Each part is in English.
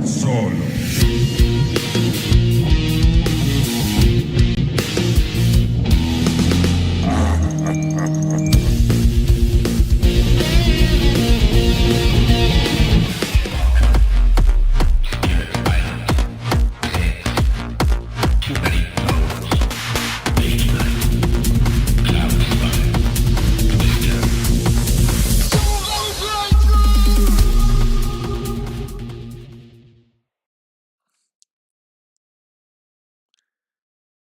Solo.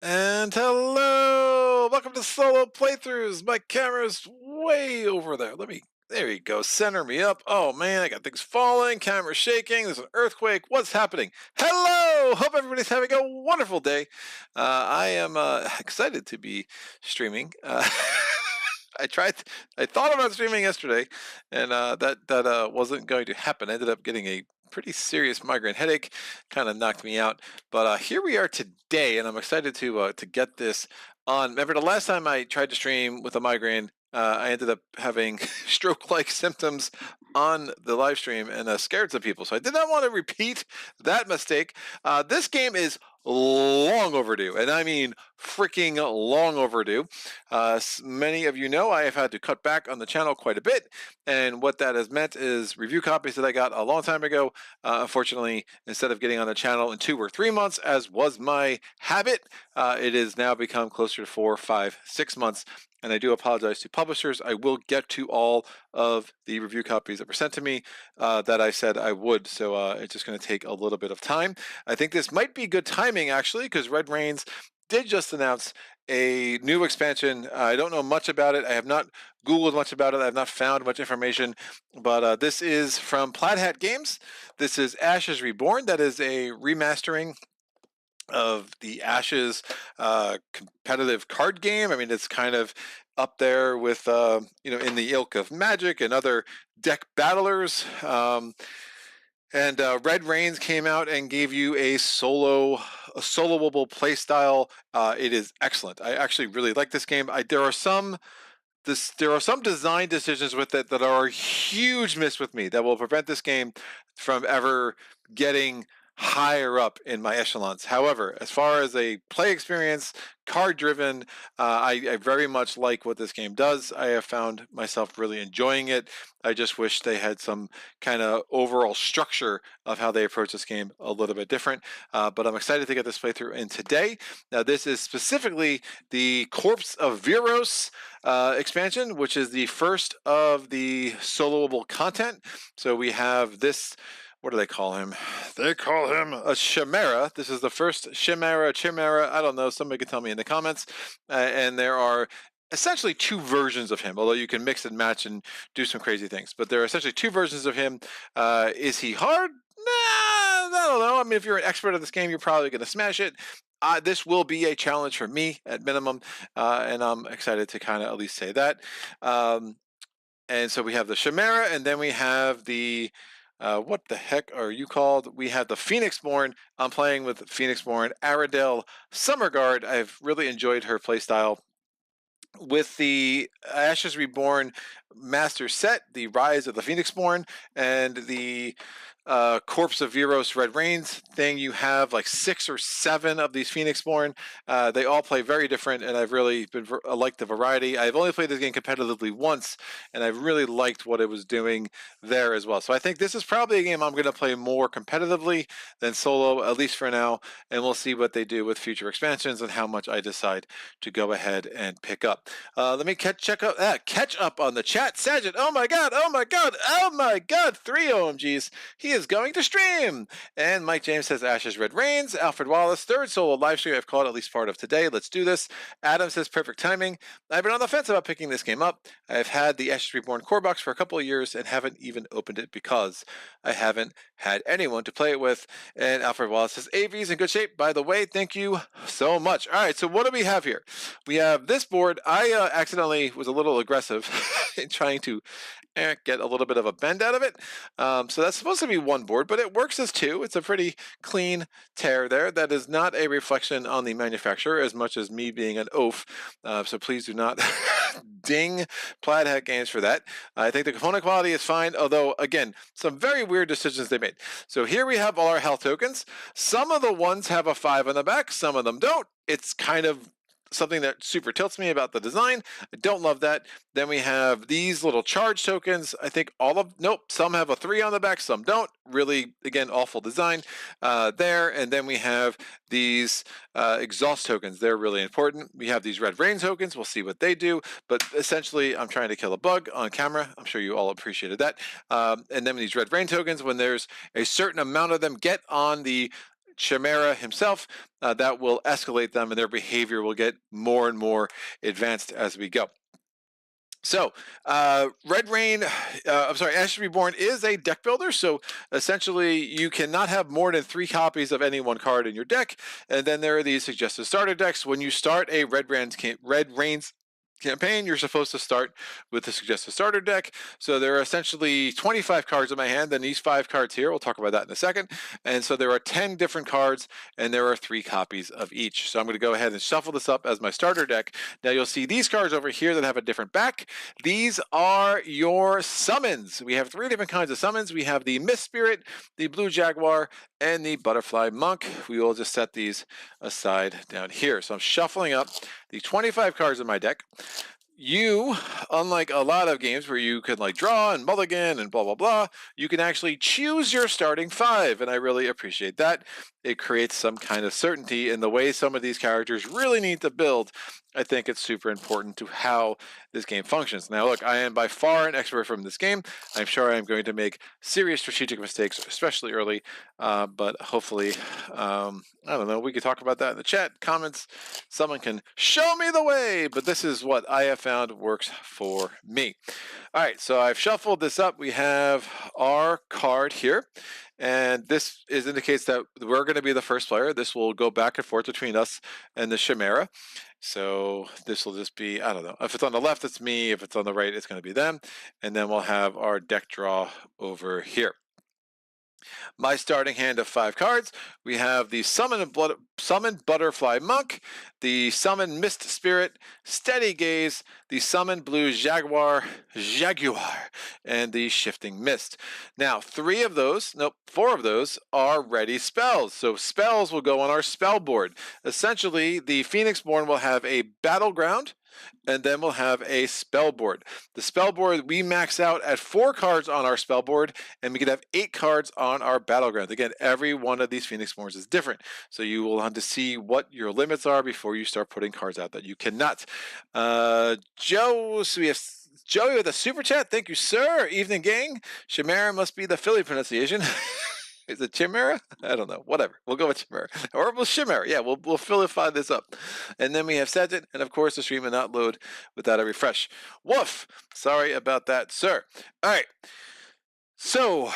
And hello! Welcome to Solo Playthroughs! My camera's way over there. There you go, center me up. Oh man, I got things falling, camera shaking, there's an earthquake. What's happening? Hello! Hope everybody's having a wonderful day. I am excited to be streaming. I thought about streaming yesterday, and that wasn't going to happen. I ended up getting a pretty serious migraine headache, kind of knocked me out. But here we are today, and I'm excited to get this on. Remember the last time I tried to stream with a migraine, I ended up having stroke-like symptoms on the live stream and scared some people. So I did not want to repeat that mistake. This game is long overdue, and I mean freaking long overdue. Many of you know I have had to cut back on the channel quite a bit, and what that has meant is review copies that I got a long time ago. Unfortunately, instead of getting on the channel in 2 or 3 months, as was my habit, it has now become closer to 4, 5, 6 months. And I do apologize to publishers. I will get to all of the review copies that were sent to me that I said I would. So it's just going to take a little bit of time. I think this might be good timing, actually, because Red Rains did just announce a new expansion. I don't know much about it. I have not Googled much about it. I have not found much information. But this is from Plaid Hat Games. This is Ashes Reborn. That is a remastering of the Ashes competitive card game. I mean, it's kind of up there with in the ilk of Magic and other deck battlers. And Red Rains came out and gave you a soloable play style. It is excellent. I actually really like this game. There are some design decisions with it that are a huge miss with me that will prevent this game from ever getting higher up in my echelons. However, as far as a play experience, card driven, I very much like what this game does. I have found myself really enjoying it. I just wish they had some kind of overall structure of how they approach this game a little bit different. But I'm excited to get this playthrough in today. Now, this is specifically the Corpse of Viros expansion, which is the first of the soloable content. So we have this. What do they call him? They call him a Chimera. This is the first Chimera. I don't know. Somebody can tell me in the comments. And there are essentially 2 versions of him, although you can mix and match and do some crazy things. But there are essentially 2 versions of him. Is he hard? Nah, I don't know. I mean, if you're an expert of this game, you're probably going to smash it. This will be a challenge for me at minimum, and I'm excited to kind of at least say that. And so we have the Chimera, and then we have the what the heck are you called? We have the Pheonixborn. I'm playing with Pheonixborn, Aradel Summerguard. I've really enjoyed her playstyle. With the Ashes Reborn Master Set, the Rise of the Pheonixborn, and the Corpse of Viros Red Rains thing, you have like 6 or 7 of these Pheonixborn. They all play very different, and I've really liked the variety. I've only played this game competitively once, and I've really liked what it was doing there as well. So I think this is probably a game I'm going to play more competitively than solo, at least for now, and we'll see what they do with future expansions and how much I decide to go ahead and pick up. Let me catch up on the chat. Sajid, oh my god, 3 OMGs. He is going to stream. And Mike James says Ashes Red Rains. Alfred Wallace, 3rd solo live stream I've caught at least part of today. Let's do this. Adam says perfect timing. I've been on the fence about picking this game up. I've had the Ashes Reborn core box for a couple of years and haven't even opened it because I haven't had anyone to play it with. And Alfred Wallace says AV's in good shape. By the way, thank you so much. All right, so what do we have here? We have this board. I accidentally was a little aggressive trying to get a little bit of a bend out of it. So that's supposed to be one board, but it works as two. It's a pretty clean tear there. That is not a reflection on the manufacturer as much as me being an oaf. So please do not ding Plaid Hat Games for that. I think the component quality is fine, although, again, some very weird decisions they made. So here we have all our health tokens. Some of the ones have a 5 on the back, some of them don't. It's kind of something that super tilts me about the design. I don't love that. Then we have these little charge tokens. I think some have a 3 on the back, some don't. Really, again, awful design there. And then we have these exhaust tokens. They're really important. We have these red rain tokens. We'll see what they do. But essentially, I'm trying to kill a bug on camera. I'm sure you all appreciated that. And then these red rain tokens, when there's a certain amount of them get on the Chimera himself, that will escalate them and their behavior will get more and more advanced as we go. So, Ashes Reborn is a deck builder. So essentially, you cannot have more than 3 copies of any one card in your deck. And then there are these suggested starter decks. When you start a Red Rains campaign, you're supposed to start with the suggested starter deck. So there are essentially 25 cards in my hand, and these 5 cards here, we'll talk about that in a second. And so there are 10 different cards, and there are 3 copies of each. So I'm going to go ahead and shuffle this up as my starter deck. Now you'll see these cards over here that have a different back. These are your summons. We have 3 different kinds of summons. We have the Mist Spirit, the Blue Jaguar, and the Butterfly Monk. We will just set these aside down here. So I'm shuffling up the 25 cards in my deck. You, unlike a lot of games where you can like draw and mulligan and blah, blah, blah, you can actually choose your starting 5. And I really appreciate that. It creates some kind of certainty in the way some of these characters really need to build. I think it's super important to how this game functions. Now, look, I am by far an expert from this game. I'm sure I'm going to make serious strategic mistakes, especially early, but hopefully, I don't know, we could talk about that in the chat, comments. Someone can show me the way, but this is what I have found works for me. All right, so I've shuffled this up. We have our card here. And this indicates that we're going to be the first player. This will go back and forth between us and the Chimera. So this will just be, I don't know. If it's on the left, it's me. If it's on the right, it's going to be them. And then we'll have our deck draw over here. My starting hand of 5 cards. We have the Summon Butterfly Monk, the Summon Mist Spirit, Steady Gaze, the Summon Blue Jaguar, and the Shifting Mist. Now, 4 of those are ready spells. So spells will go on our spell board. Essentially, the Pheonixborn will have a battleground, and then we'll have a spell board. The spell board, we max out at 4 cards on our spell board, and we can have 8 cards on our battleground. Again, every one of these Pheonixborns is different, so you will have to see what your limits are before you start putting cards out that you cannot. Joe, so we have Joey with a super chat. Thank you, sir. Evening, gang. Chimera must be the Philly pronunciation. Is it Chimera? I don't know. Whatever. We'll go with Chimera. Or we'll Chimera. Yeah, we'll Philify this up. And then we have Sajid. And of course, the stream will not load without a refresh. Woof. Sorry about that, sir. All right. So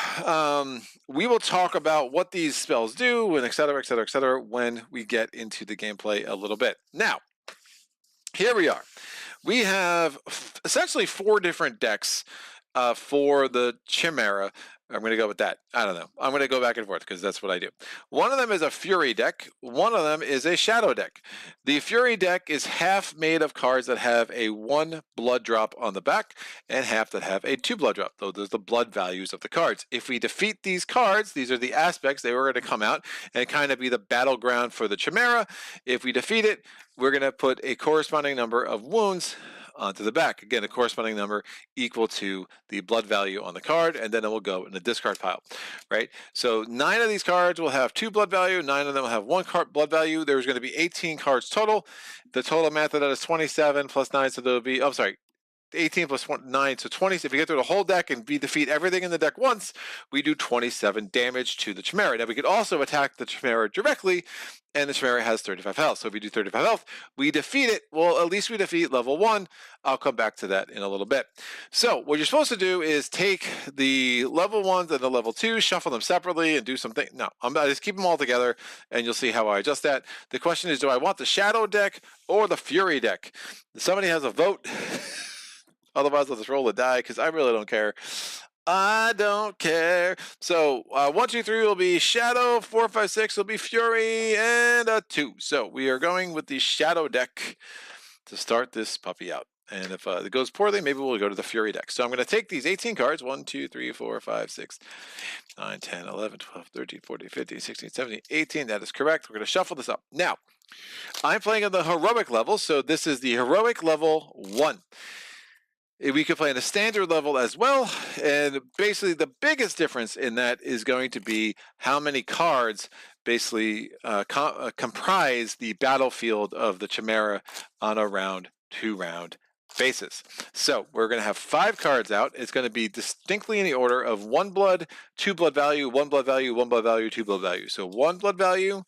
we will talk about what these spells do and et cetera, when we get into the gameplay a little bit. Now, here we are. We have essentially 4 different decks for the Chimera. I'm going to go with that. I don't know. I'm going to go back and forth because that's what I do. One of them is a Fury deck. One of them is a Shadow deck. The Fury deck is half made of cards that have a 1 blood drop on the back and half that have a 2 blood drop. Those are the blood values of the cards. If we defeat these cards, these are the aspects. They were going to come out and kind of be the battleground for the Chimera. If we defeat it, we're going to put a corresponding number of wounds onto the back. Again, a corresponding number equal to the blood value on the card, and then it will go in the discard pile, right? So 9 of these cards will have 2 blood value, 9 of them will have 1 card blood value. There's going to be 18 cards total. The total math of that is 27 plus 9, so there'll be, 18 plus 9, so 20. If we get through the whole deck and we defeat everything in the deck once, we do 27 damage to the Chimera. Now, we could also attack the Chimera directly, and the Chimera has 35 health. So if we do 35 health, we defeat it. Well, at least we defeat level 1. I'll come back to that in a little bit. So what you're supposed to do is take the level 1s and the level 2s, shuffle them separately, and do something. No, I just keep them all together, and you'll see how I adjust that. The question is, do I want the Shadow deck or the Fury deck? Somebody has a vote. Otherwise, I'll just roll a die because I really don't care. I don't care. So 1, 2, 3 will be Shadow. 4, 5, 6 will be Fury, and a 2. So we are going with the Shadow deck to start this puppy out. And if it goes poorly, maybe we'll go to the Fury deck. So I'm going to take these 18 cards. 1, 2, 3, 4, 5, 6, 9, 10, 11, 12, 13, 14, 15, 16, 17, 18. That is correct. We're going to shuffle this up. Now, I'm playing on the heroic level. So this is the heroic level 1. We could play in a standard level as well. And basically the biggest difference in that is going to be how many cards basically comprise the battlefield of the Chimera on a round 2 round basis. So we're going to have 5 cards out. It's going to be distinctly in the order of 1 blood, 2 blood value, 1 blood value, 1 blood value, 2 blood value. So 1 blood value,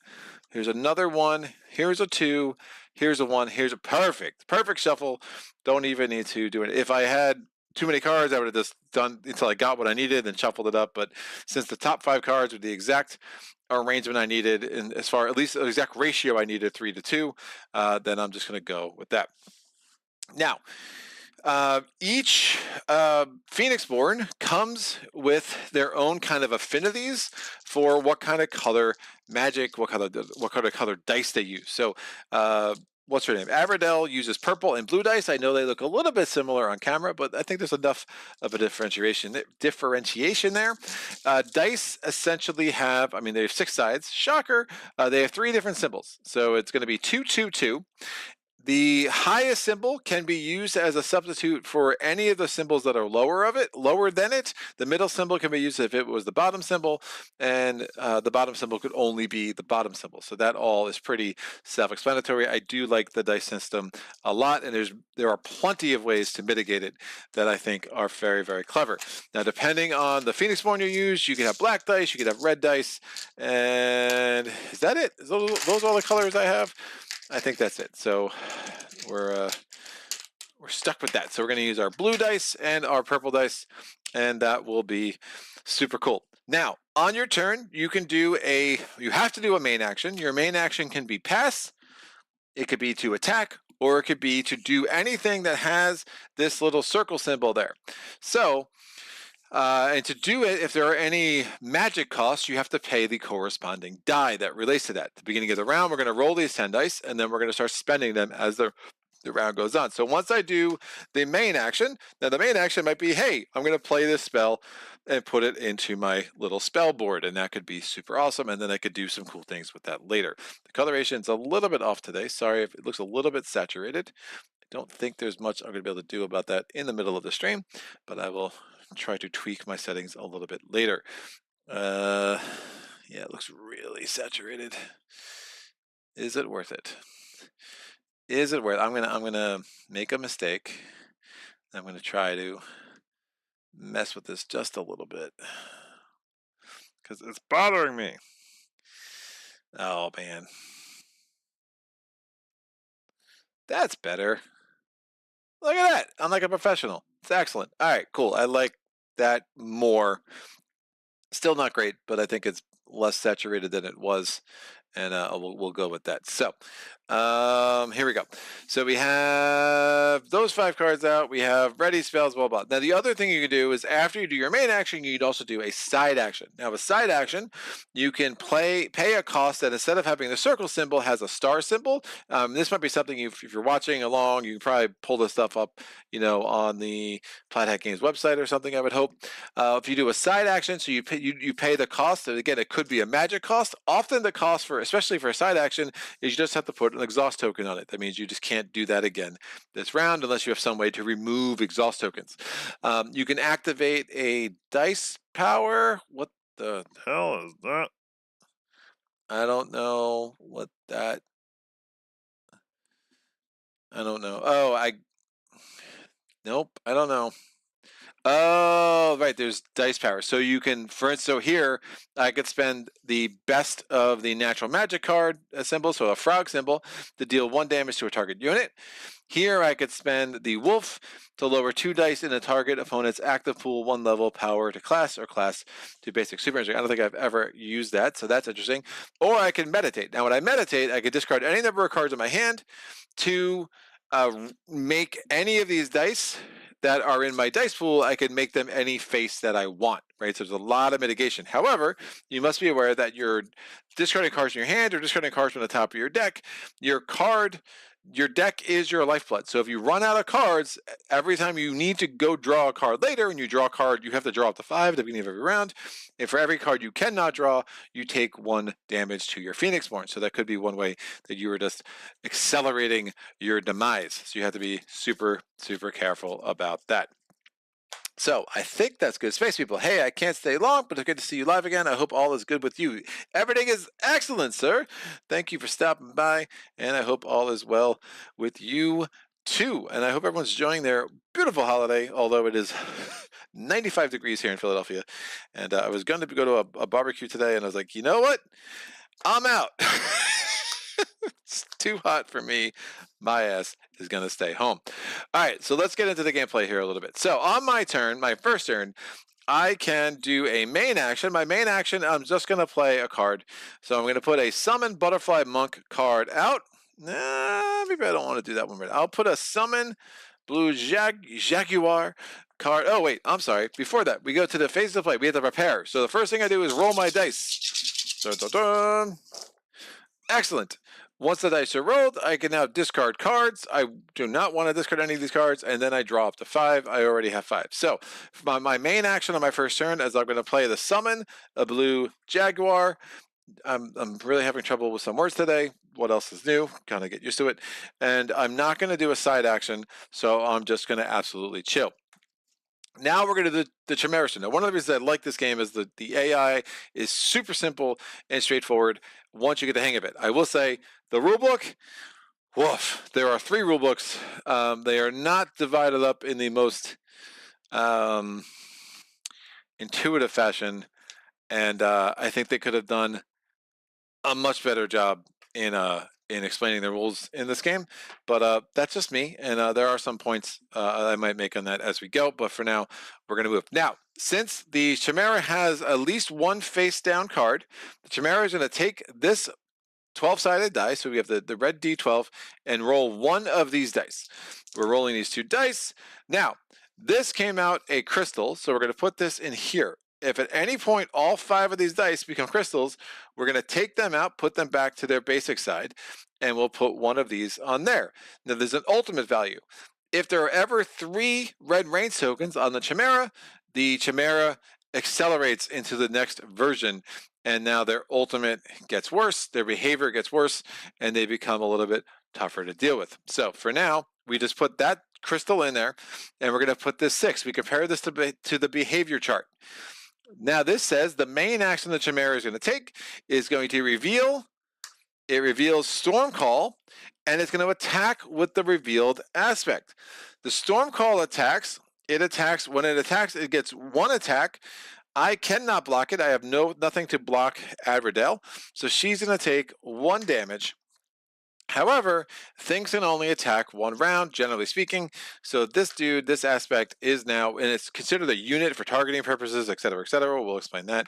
here's another 1, here's a 2, here's a 1, here's a perfect shuffle. Don't even need to do it. If I had too many cards, I would have just done until I got what I needed and shuffled it up. But since the top 5 cards are the exact arrangement I needed, and as far at least the exact ratio I needed, 3 to 2, then I'm just going to go with that. Now, each Pheonixborn comes with their own kind of affinities for what kind of color magic, what kind of color dice they use. So, what's her name? Averdell uses purple and blue dice. I know they look a little bit similar on camera, but I think there's enough of a differentiation there. Dice essentially have, I mean, they have 6 sides. Shocker. They have 3 different symbols. So it's going to be 2, 2, 2. The highest symbol can be used as a substitute for any of the symbols that are lower than it. The middle symbol can be used if it was the bottom symbol, and the bottom symbol could only be the bottom symbol. So that all is pretty self-explanatory. I do like the dice system a lot, and there are plenty of ways to mitigate it that I think are very, very clever. Now, depending on the Pheonixborn you use, you can have black dice, you can have red dice, and is that it? Those all the colors I have? I think that's it. So we're stuck with that. So we're going to use our blue dice and our purple dice, and that will be super cool. Now, on your turn, you have to do a main action. Your main action can be pass, it could be to attack, or it could be to do anything that has this little circle symbol there. So, and to do it, if there are any magic costs, you have to pay the corresponding die that relates to that. At the beginning of the round, we're going to roll these 10 dice, and then we're going to start spending them as the round goes on. So once I do the main action, then the main action might be, hey, I'm going to play this spell and put it into my little spell board, and that could be super awesome, and then I could do some cool things with that later. The coloration's a little bit off today. Sorry if it looks a little bit saturated. I don't think there's much I'm going to be able to do about that in the middle of the stream, but I will try to tweak my settings a little bit later. Yeah, it looks really saturated. Is it worth it? Is it worth it? I'm gonna make a mistake. I'm gonna try to mess with this just a little bit because it's bothering me. Oh man, that's better. Look at that. I'm like a professional. It's excellent. All right, cool. I like that more. Still not great, but I think it's less saturated than it was, and we'll go with that. So here we go. So we have those 5 cards out. We have ready spells, blah, blah. Now, the other thing you can do is after you do your main action, you'd also do a side action. Now, a side action, you can pay a cost that instead of having the circle symbol has a star symbol. This might be something if you're watching along, you can probably pull this stuff up, on the Plaid Hat Games website or something, I would hope. If you do a side action, so you pay the cost, and again, it could be a magic cost. Often the cost especially for a side action, is you just have to put an exhaust token on it. That means you just can't do that again this round unless you have some way to remove exhaust tokens. You can activate a dice power. What the hell is that? I don't know what that. I don't know. Nope, I don't know. Oh, right, there's dice power. So you can, so here, I could spend the best of the natural magic card symbol, so a frog symbol, to deal 1 damage to a target unit. Here, I could spend the wolf to lower 2 dice in a target opponent's active pool 1 level power to class or class to basic super energy. I don't think I've ever used that, so that's interesting. Or I can meditate. Now, when I meditate, I could discard any number of cards in my hand to make any of these dice that are in my dice pool, I can make them any face that I want, right? So there's a lot of mitigation. However, you must be aware that you're discarding cards in your hand or discarding cards from the top of your deck. Your deck is your lifeblood. So if you run out of cards, every time you need to go draw a card later and you draw a card, you have to draw up to 5 at the beginning of every round. And for every card you cannot draw, you take 1 damage to your Pheonixborn. So that could be one way that you were just accelerating your demise. So you have to be super, super careful about that. So I think that's good. Space people, hey, I can't stay long, but it's good to see you live again. I hope all is good with you. Everything is excellent, sir. Thank you for stopping by, and I hope all is well with you too. And I hope everyone's enjoying their beautiful holiday, although it is 95 degrees here in Philadelphia. And I was going to go to a barbecue today, and I was like, you know what? I'm out. It's too hot for me. My ass is going to stay home. All right, so let's get into the gameplay here a little bit. So on my turn, my first turn, I can do a main action. My main action, I'm just going to play a card. So I'm going to put a Summon Butterfly Monk card out. Nah, maybe I don't want to do that one. I'll put a Summon Blue Jaguar card. Oh, wait, I'm sorry. Before that, we go to the phase of play. We have to prepare. So the first thing I do is roll my dice. Dun, dun, dun. Excellent. Once the dice are rolled, I can now discard cards. I do not want to discard any of these cards, and then I draw up to 5. I already have 5. So my main action on my first turn is I'm going to play the Summon, a Blue Jaguar. I'm really having trouble with some words today. What else is new? Kind of get used to it. And I'm not going to do a side action, so I'm just going to absolutely chill. Now we're going to do the Chimera. Now, one of the reasons I like this game is the AI is super simple and straightforward once you get the hang of it. I will say the rulebook, woof, there are 3 rulebooks. They are not divided up in the most intuitive fashion, and I think they could have done a much better job in explaining the rules in this game, but that's just me, and there are some points I might make on that as we go, but for now, we're going to move. Now, since the Chimera has at least 1 face-down card, the Chimera is going to take this 12-sided die, so we have the red D12, and roll 1 of these dice. We're rolling these 2 dice. Now, this came out a crystal, so we're going to put this in here. If at any point all 5 of these dice become crystals, we're going to take them out, put them back to their basic side, and we'll put 1 of these on there. Now there's an ultimate value. If there are ever 3 red range tokens on the Chimera accelerates into the next version, and now their ultimate gets worse, their behavior gets worse, and they become a little bit tougher to deal with. So for now, we just put that crystal in there, and we're going to put this 6. We compare this to the behavior chart. Now this says the main action the Chimera is going to take is going to reveal. It reveals Storm Call, and it's going to attack with the revealed aspect. The Storm Call attacks. When it attacks, it gets 1 attack. I cannot block it. I have nothing to block Adradale, so she's going to take 1 damage. However, things can only attack 1 round, generally speaking. So this aspect is now, and it's considered a unit for targeting purposes, etc., etc. We'll explain that.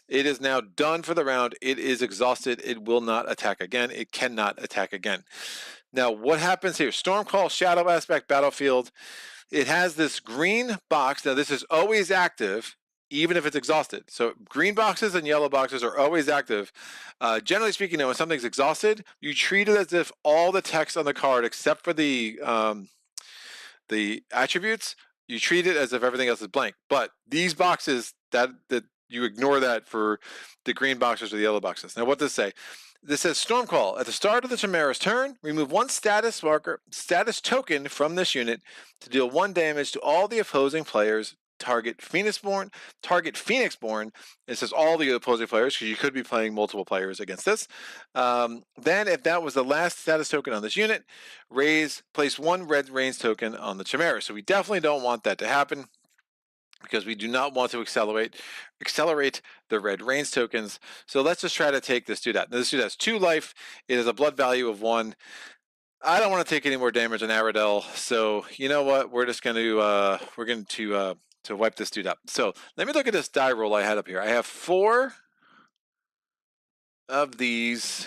It is now done for the round. It is exhausted. It will not attack again. It cannot attack again. Now, what happens here? Stormcall, Shadow Aspect, Battlefield. It has this green box. Now, this is always active, even if it's exhausted. So green boxes and yellow boxes are always active. Generally speaking, when something's exhausted, you treat it as if all the text on the card, except for the attributes, you treat it as if everything else is blank. But these boxes, that you ignore that for the green boxes or the yellow boxes. Now, what does this say? This says Stormcall. At the start of the Chimera's turn, remove 1 status token from this unit to deal 1 damage to all the opposing players. Target Pheonixborn. It says all the opposing players, because you could be playing multiple players against this. Then, if that was the last status token on this unit, place 1 red range token on the Chimera. So we definitely don't want that to happen, because we do not want to accelerate the red range tokens. So let's just try to take this dude out. Now, this dude has 2 life. It has a blood value of 1. I don't want to take any more damage on Aradel, so you know what? We're just going to wipe this dude up. So let me look at this die roll I had up here. I have 4 of these,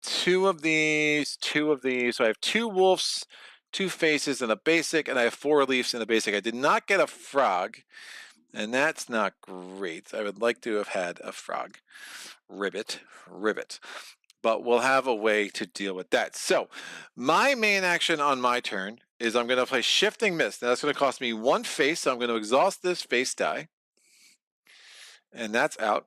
2 of these, 2 of these. So I have 2 wolves, 2 faces and a basic, and I have 4 reliefs in a basic. I did not get a frog, and that's not great. I would like to have had a frog. Ribbit, ribbit. But we'll have a way to deal with that. So my main action on my turn is I'm going to play Shifting Mist. Now that's going to cost me 1 face, so I'm going to exhaust this face die. And that's out.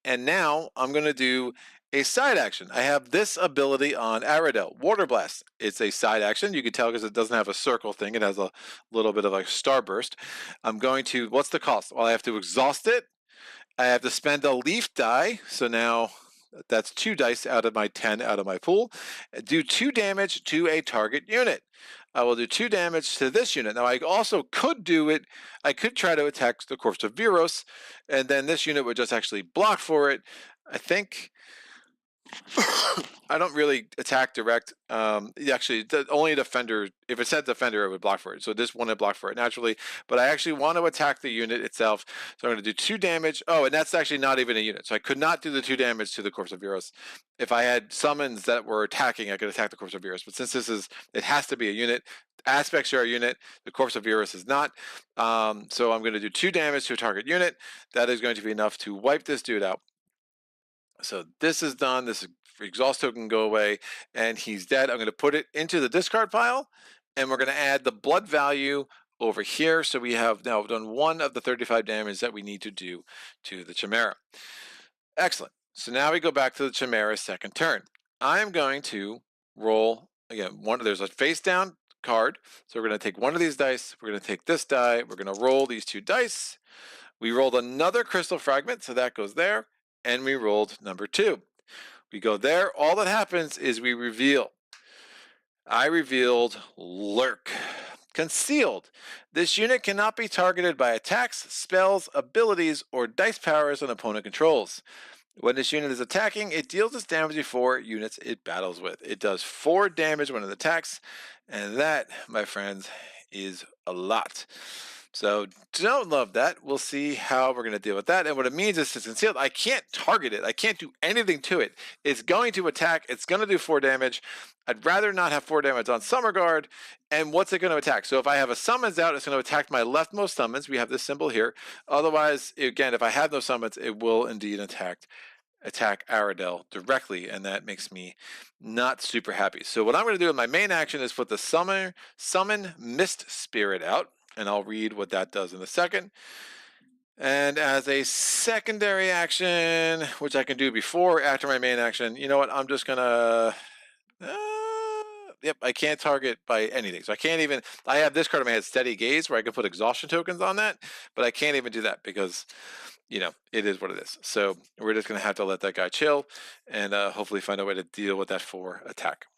And now I'm going to do a side action. I have this ability on Aradel, Water Blast. It's a side action. You can tell because it doesn't have a circle thing. It has a little bit of a starburst. I'm going to, what's the cost? Well, I have to exhaust it. I have to spend a leaf die. So now that's 2 dice out of my 10 out of my pool. Do 2 damage to a target unit. I will do 2 damage to this unit. Now I also could do it. I could try to attack the Corpse of Viros, and then this unit would just actually block for it. I think I don't really attack direct. Actually, only a defender. If it said defender, it would block for it. So this one would block for it naturally. But I actually want to attack the unit itself. So I'm going to do 2 damage. Oh, and that's actually not even a unit. So I could not do the 2 damage to the Corpse of Viros. If I had summons that were attacking, I could attack the Corpse of Viros. But since this is, it has to be a unit. Aspects are a unit. The Corpse of Viros is not. So I'm going to do 2 damage to a target unit. That is going to be enough to wipe this dude out. So this is done. This exhaust token can go away, and he's dead. I'm going to put it into the discard pile, and we're going to add the blood value over here. So we have now done 1 of the 35 damage that we need to do to the Chimera. Excellent. So now we go back to the Chimera's second turn. I am going to roll again. There's a face down card. So we're going to take 1 of these dice. We're going to take this die. We're going to roll these 2 dice. We rolled another crystal fragment, so that goes there. And we rolled number 2. We go there. All that happens is we reveal. I revealed Lurk. Concealed. This unit cannot be targeted by attacks, spells, abilities, or dice powers an opponent controls. When this unit is attacking, it deals its damage before units it battles with. It does 4 damage when it attacks, and that, my friends, is a lot. So don't love that. We'll see how we're going to deal with that. And what it means is it's concealed. I can't target it. I can't do anything to it. It's going to attack. It's going to do 4 damage. I'd rather not have 4 damage on Summer Guard. And what's it going to attack? So if I have a summons out, it's going to attack my leftmost summons. We have this symbol here. Otherwise, again, if I have no summons, it will indeed attack Aradel directly, and that makes me not super happy. So what I'm going to do in my main action is put the summon Mist Spirit out, and I'll read what that does in a second. And as a secondary action, which I can do before or after my main action, you know what? I'm just going to... Yep, I can't target by anything. So I can't even... I have this card in my head, Steady Gaze, where I can put exhaustion tokens on that, but I can't even do that because... you know, it is what it is. So we're just going to have to let that guy chill and hopefully find a way to deal with that 4 attack.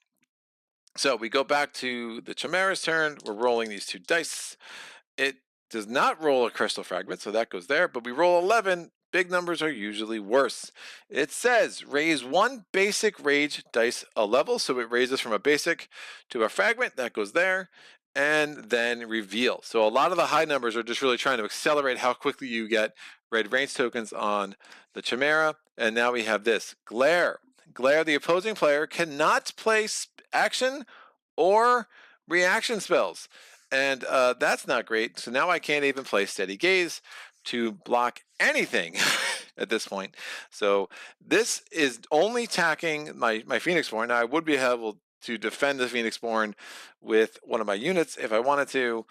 So we go back to the Chimera's turn. We're rolling these 2 dice. It does not roll a crystal fragment, so that goes there. But we roll 11. Big numbers are usually worse. It says raise 1 basic rage dice a level. So it raises from a basic to a fragment. That goes there. And then reveal. So a lot of the high numbers are just really trying to accelerate how quickly you get red range tokens on the Chimera. And now we have this glare. Glare, the opposing player cannot play action or reaction spells. And that's not great. So now I can't even play Steady Gaze to block anything at this point. So this is only attacking my Pheonixborn. Now I would be able to defend the Pheonixborn with one of my units if I wanted to.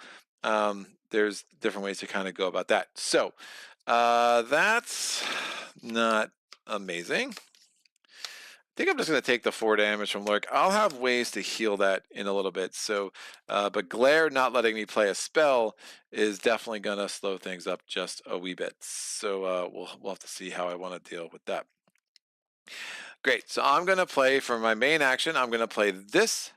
There's different ways to kind of go about that. So that's not amazing. I think I'm just going to take the 4 damage from Lurk. I'll have ways to heal that in a little bit. So, but Glare not letting me play a spell is definitely going to slow things up just a wee bit. So we'll have to see how I want to deal with that. Great. So I'm going to play for my main action. I'm going to play this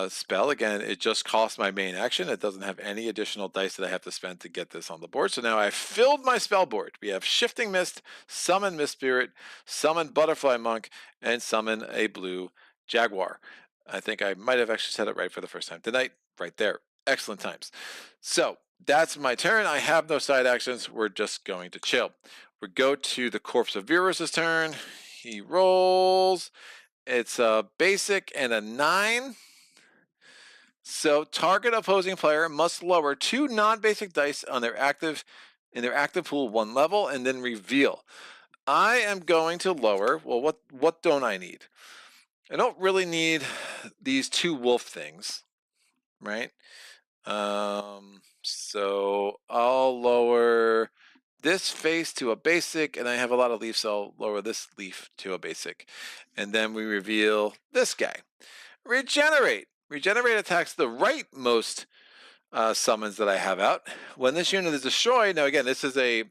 spell. Again, it just costs my main action. It doesn't have any additional dice that I have to spend to get this on the board. So now I've filled my spell board. We have Shifting Mist, Summon Mist Spirit, Summon Butterfly Monk, and Summon a Blue Jaguar. I think I might have actually said it right for the first time tonight. Right there. Excellent times. So that's my turn. I have no side actions. We're just going to chill. We go to the Corpse of Viros' turn. He rolls. It's a basic and a 9. So target opposing player must lower 2 non-basic dice on their active in their active pool 1 level and then reveal. I am going to lower. Well, what don't I need? I don't really need these 2 wolf things, right? So I'll lower this face to a basic, and I have a lot of leaves, so I'll lower this leaf to a basic. And then we reveal this guy. Regenerate. Regenerate attacks the rightmost summons that I have out. When this unit is destroyed, now again, this is a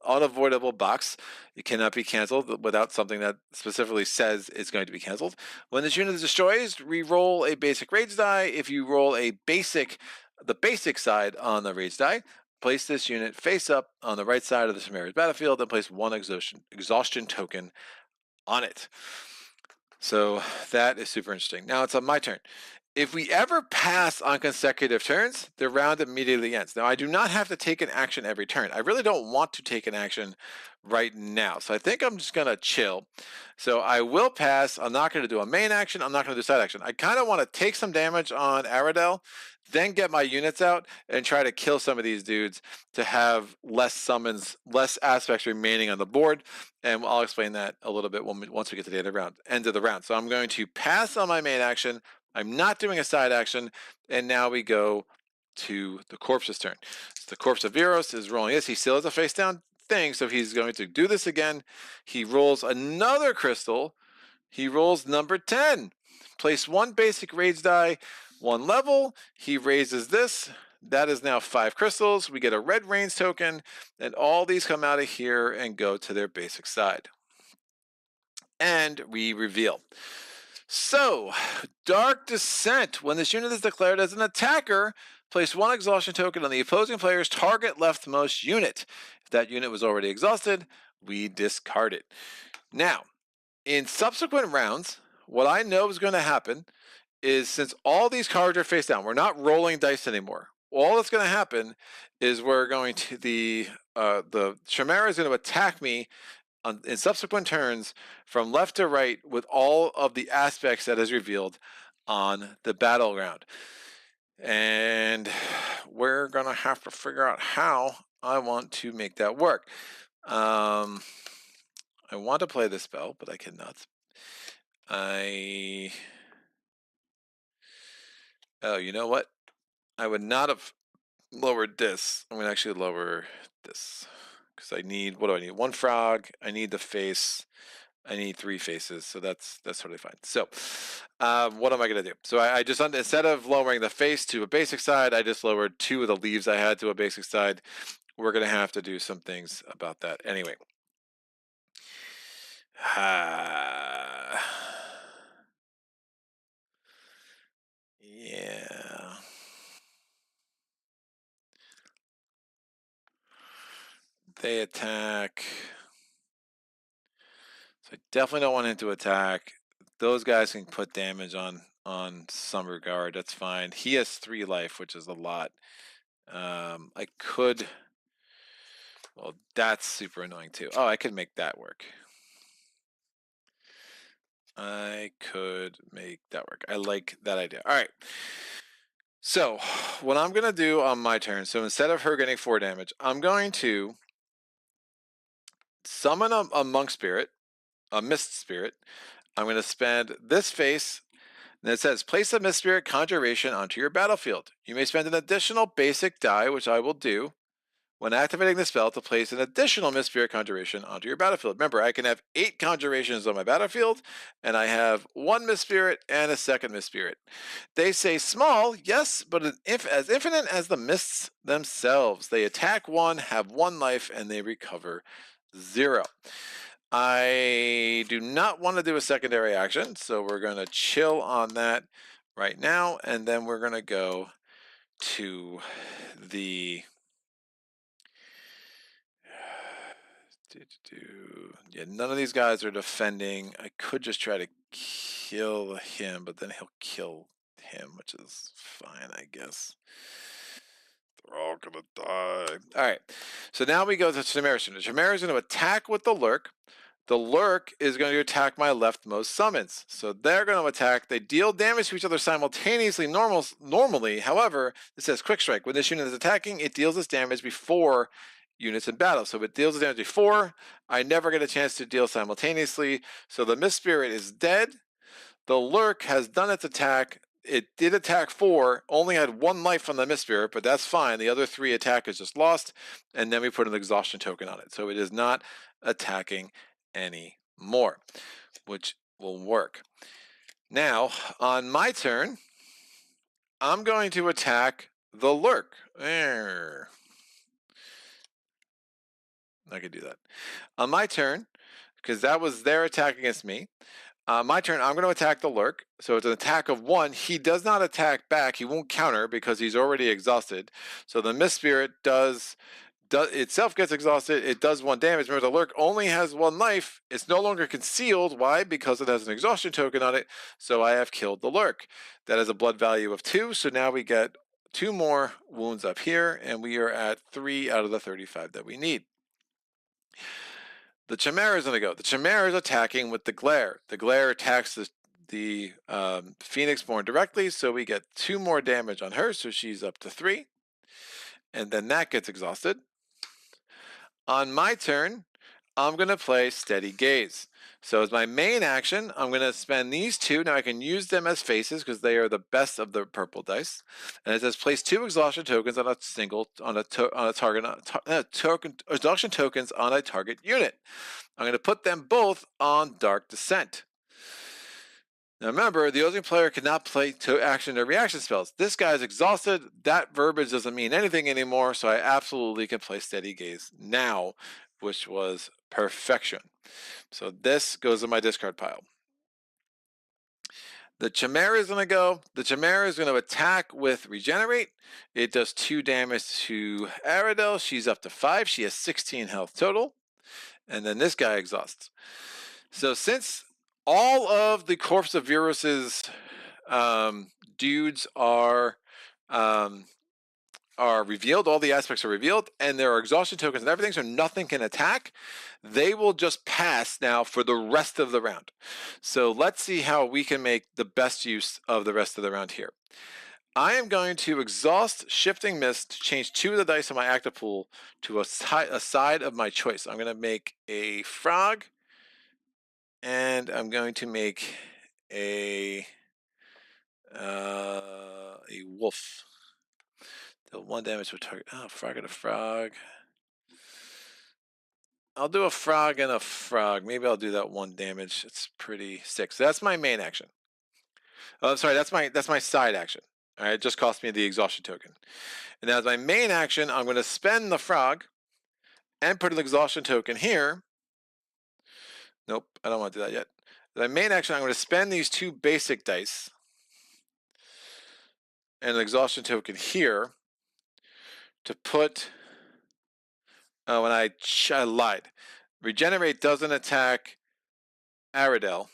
unavoidable box. It cannot be canceled without something that specifically says it's going to be canceled. When this unit is destroyed, re-roll a basic rage die. If you roll the basic side on the rage die, place this unit face up on the right side of the Chimera's battlefield and place 1 exhaustion token on it. So that is super interesting. Now it's on my turn. If we ever pass on consecutive turns, the round immediately ends. Now, I do not have to take an action every turn. I really don't want to take an action right now. So I think I'm just going to chill. So I will pass. I'm not going to do a main action. I'm not going to do a side action. I kind of want to take some damage on Aradel, then get my units out and try to kill some of these dudes to have less summons, less aspects remaining on the board. And I'll explain that a little bit once we get to the end of the round. So I'm going to pass on my main action. I'm not doing a side action, and now we go to the corpse's turn. So the Corpse of Viros is rolling this. He still has a face down thing, so he's going to do this again. He rolls another crystal. He rolls number 10. Place 1 basic rage die, 1 level. He raises this. That is now 5 crystals. We get a red range token, and all these come out of here and go to their basic side. And we reveal. So, Dark Descent. When this unit is declared as an attacker, place 1 exhaustion token on the opposing player's target leftmost unit. If that unit was already exhausted, we discard it. Now, in subsequent rounds, what I know is going to happen is, since all these cards are face down, we're not rolling dice anymore. All that's going to happen is we're going to the Chimera is going to attack me in subsequent turns from left to right with all of the aspects that is revealed on the battleground. And we're going to have to figure out how I want to make that work. I want to play this spell, but I cannot. Oh, you know what? I would not have lowered this. I'm going to actually lower this. Because I need, what do I need? 1 frog. I need the face. I need 3 faces, so that's totally fine. So, what am I going to do? So I just, instead of lowering the face to a basic side, I just lowered 2 of the leaves I had to a basic side. We're going to have to do some things about that. Anyway. Yeah. They attack. So I definitely don't want him to attack. Those guys can put damage on some regard. That's fine. He has 3 life, which is a lot. I could. Well, that's super annoying too. Oh, I could make that work. I could make that work. I like that idea. All right. So what I'm going to do on my turn, so instead of her getting 4 damage, I'm going to summon a monk spirit, a mist spirit. I'm going to spend this face, and it says, place a mist spirit conjuration onto your battlefield. You may spend an additional basic die, which I will do, when activating the spell to place an additional Mist Spirit Conjuration onto your battlefield. Remember, I can have 8 conjurations on my battlefield, and I have 1 Mist Spirit and a second Mist Spirit. They say small, yes, but as infinite as the mists themselves. They attack 1, have 1 life, and they recover 0. I do not want to do a secondary action, so we're going to chill on that right now, and then we're going to go to the... Yeah, none of these guys are defending. I could just try to kill him, but then he'll kill him, which is fine, I guess. They're all gonna die. All right, so now we go to Chimera. Chimera is going to attack with the lurk. the Lurk is going to attack my leftmost summons. So they're going to attack. They deal damage to each other simultaneously normally. However, it says Quick Strike. When this unit is attacking, it deals this damage before units in battle. So if it deals the damage before, I never get a chance to deal simultaneously. So the Mist Spirit is dead. The Lurk has done its attack. It did attack 4, only had 1 life on the Mist Spirit, but that's fine. The other 3 attack is just lost, and then we put an exhaustion token on it. So it is not attacking anymore, which will work. Now, on my turn, I'm going to attack the Lurk. I could do that. On my turn, because that was their attack against me, my turn, I'm going to attack the Lurk. So it's an attack of 1. He does not attack back. He won't counter because he's already exhausted. So the Mist Spirit does itself gets exhausted. It does 1 damage. Remember, the Lurk only has 1 life. It's no longer concealed. Why? Because it has an exhaustion token on it. So I have killed the Lurk. That has a blood value of 2. So now we get 2 more wounds up here, and we are at 3 out of the 35 that we need. The Chimera is going to go. The Chimera is attacking with the Glare. The Glare attacks the Pheonixborn directly, so we get 2 more damage on her, so she's up to 3. And then that gets exhausted. On my turn, I'm going to play Steady Gaze. So as my main action, I'm going to spend these 2. Now I can use them as faces because they are the best of the purple dice. And it says place 2 exhaustion tokens on a exhaustion tokens on a target unit. I'm going to put them both on Dark Descent. Now remember, the opposing player cannot play to action or reaction spells. This guy is exhausted. That verbiage doesn't mean anything anymore, so I absolutely can play Steady Gaze now, which was perfection. So this goes in my discard pile. The Chimera is going to go. The Chimera is going to attack with Regenerate. It does 2 damage to Aradel. She's up to 5. She has 16 health total. And then this guy exhausts. So since all of the Corpse of Viros's dudes are revealed, all the aspects are revealed, and there are exhaustion tokens and everything, so nothing can attack, they will just pass now for the rest of the round. So let's see how we can make the best use of the rest of the round here. I am going to exhaust Shifting Mist to change 2 of the dice on my active pool to a side of my choice. I'm going to make a frog, and I'm going to make a wolf. Deal 1 damage to a target. Oh, frog and a frog. I'll do a frog and a frog. Maybe I'll do that 1 damage. It's pretty sick. So that's my main action. Oh, sorry, that's my side action. All right, it just cost me the exhaustion token. And as my main action, I'm going to spend the frog and put an exhaustion token here. Nope, I don't want to do that yet. My main action, I'm going to spend these 2 basic dice and an exhaustion token here to put. Oh, and I lied. Regenerate doesn't attack Aradel,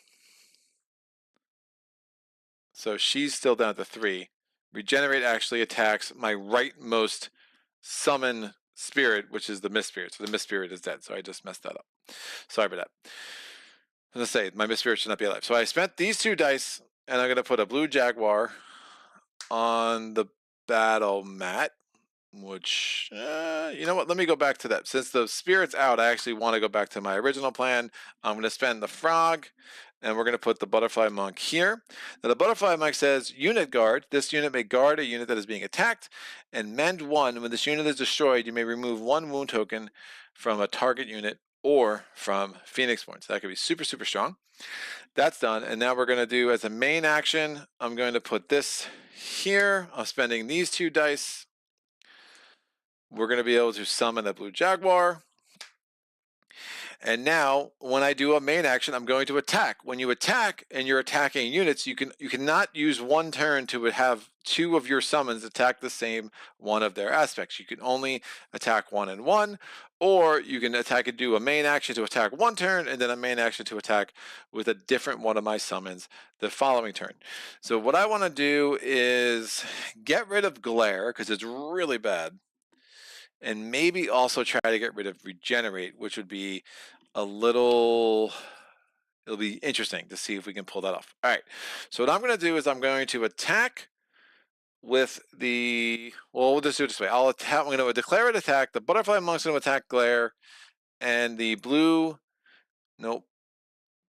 so she's still down to 3. Regenerate actually attacks my rightmost summon spirit, which is the Mist Spirit. So the Mist Spirit is dead. So I just messed that up. Sorry about that. I was going to say, my Mist Spirit should not be alive. So I spent these 2 dice, and I'm going to put a blue jaguar on the battle mat, which, you know what? Let me go back to that. Since the spirit's out, I actually want to go back to my original plan. I'm going to spend the frog, and we're going to put the butterfly monk here. Now, the butterfly monk says unit guard. This unit may guard a unit that is being attacked, and mend 1. When this unit is destroyed, you may remove 1 wound token from a target unit or from Pheonixborn. So that could be super, super strong. That's done. And now we're going to do, as a main action, I'm going to put this here. I'm spending these 2 dice. We're going to be able to summon a blue jaguar. And now, when I do a main action, I'm going to attack. When you attack and you're attacking units, you cannot use 1 turn to have 2 of your summons attack the same one of their aspects. You can only attack 1 and 1, or you can attack and do a main action to attack 1 turn, and then a main action to attack with a different one of my summons the following turn. So what I want to do is get rid of Glare, because it's really bad. and maybe also try to get rid of regenerate, which would be a little. It'll be interesting to see if we can pull that off. All right. So what I'm going to do is I'm going to attack with the. Well, we'll just do it this way. I'll attack. I'm going to declare an attack. The butterfly monk's going to attack glare, and the blue. Nope.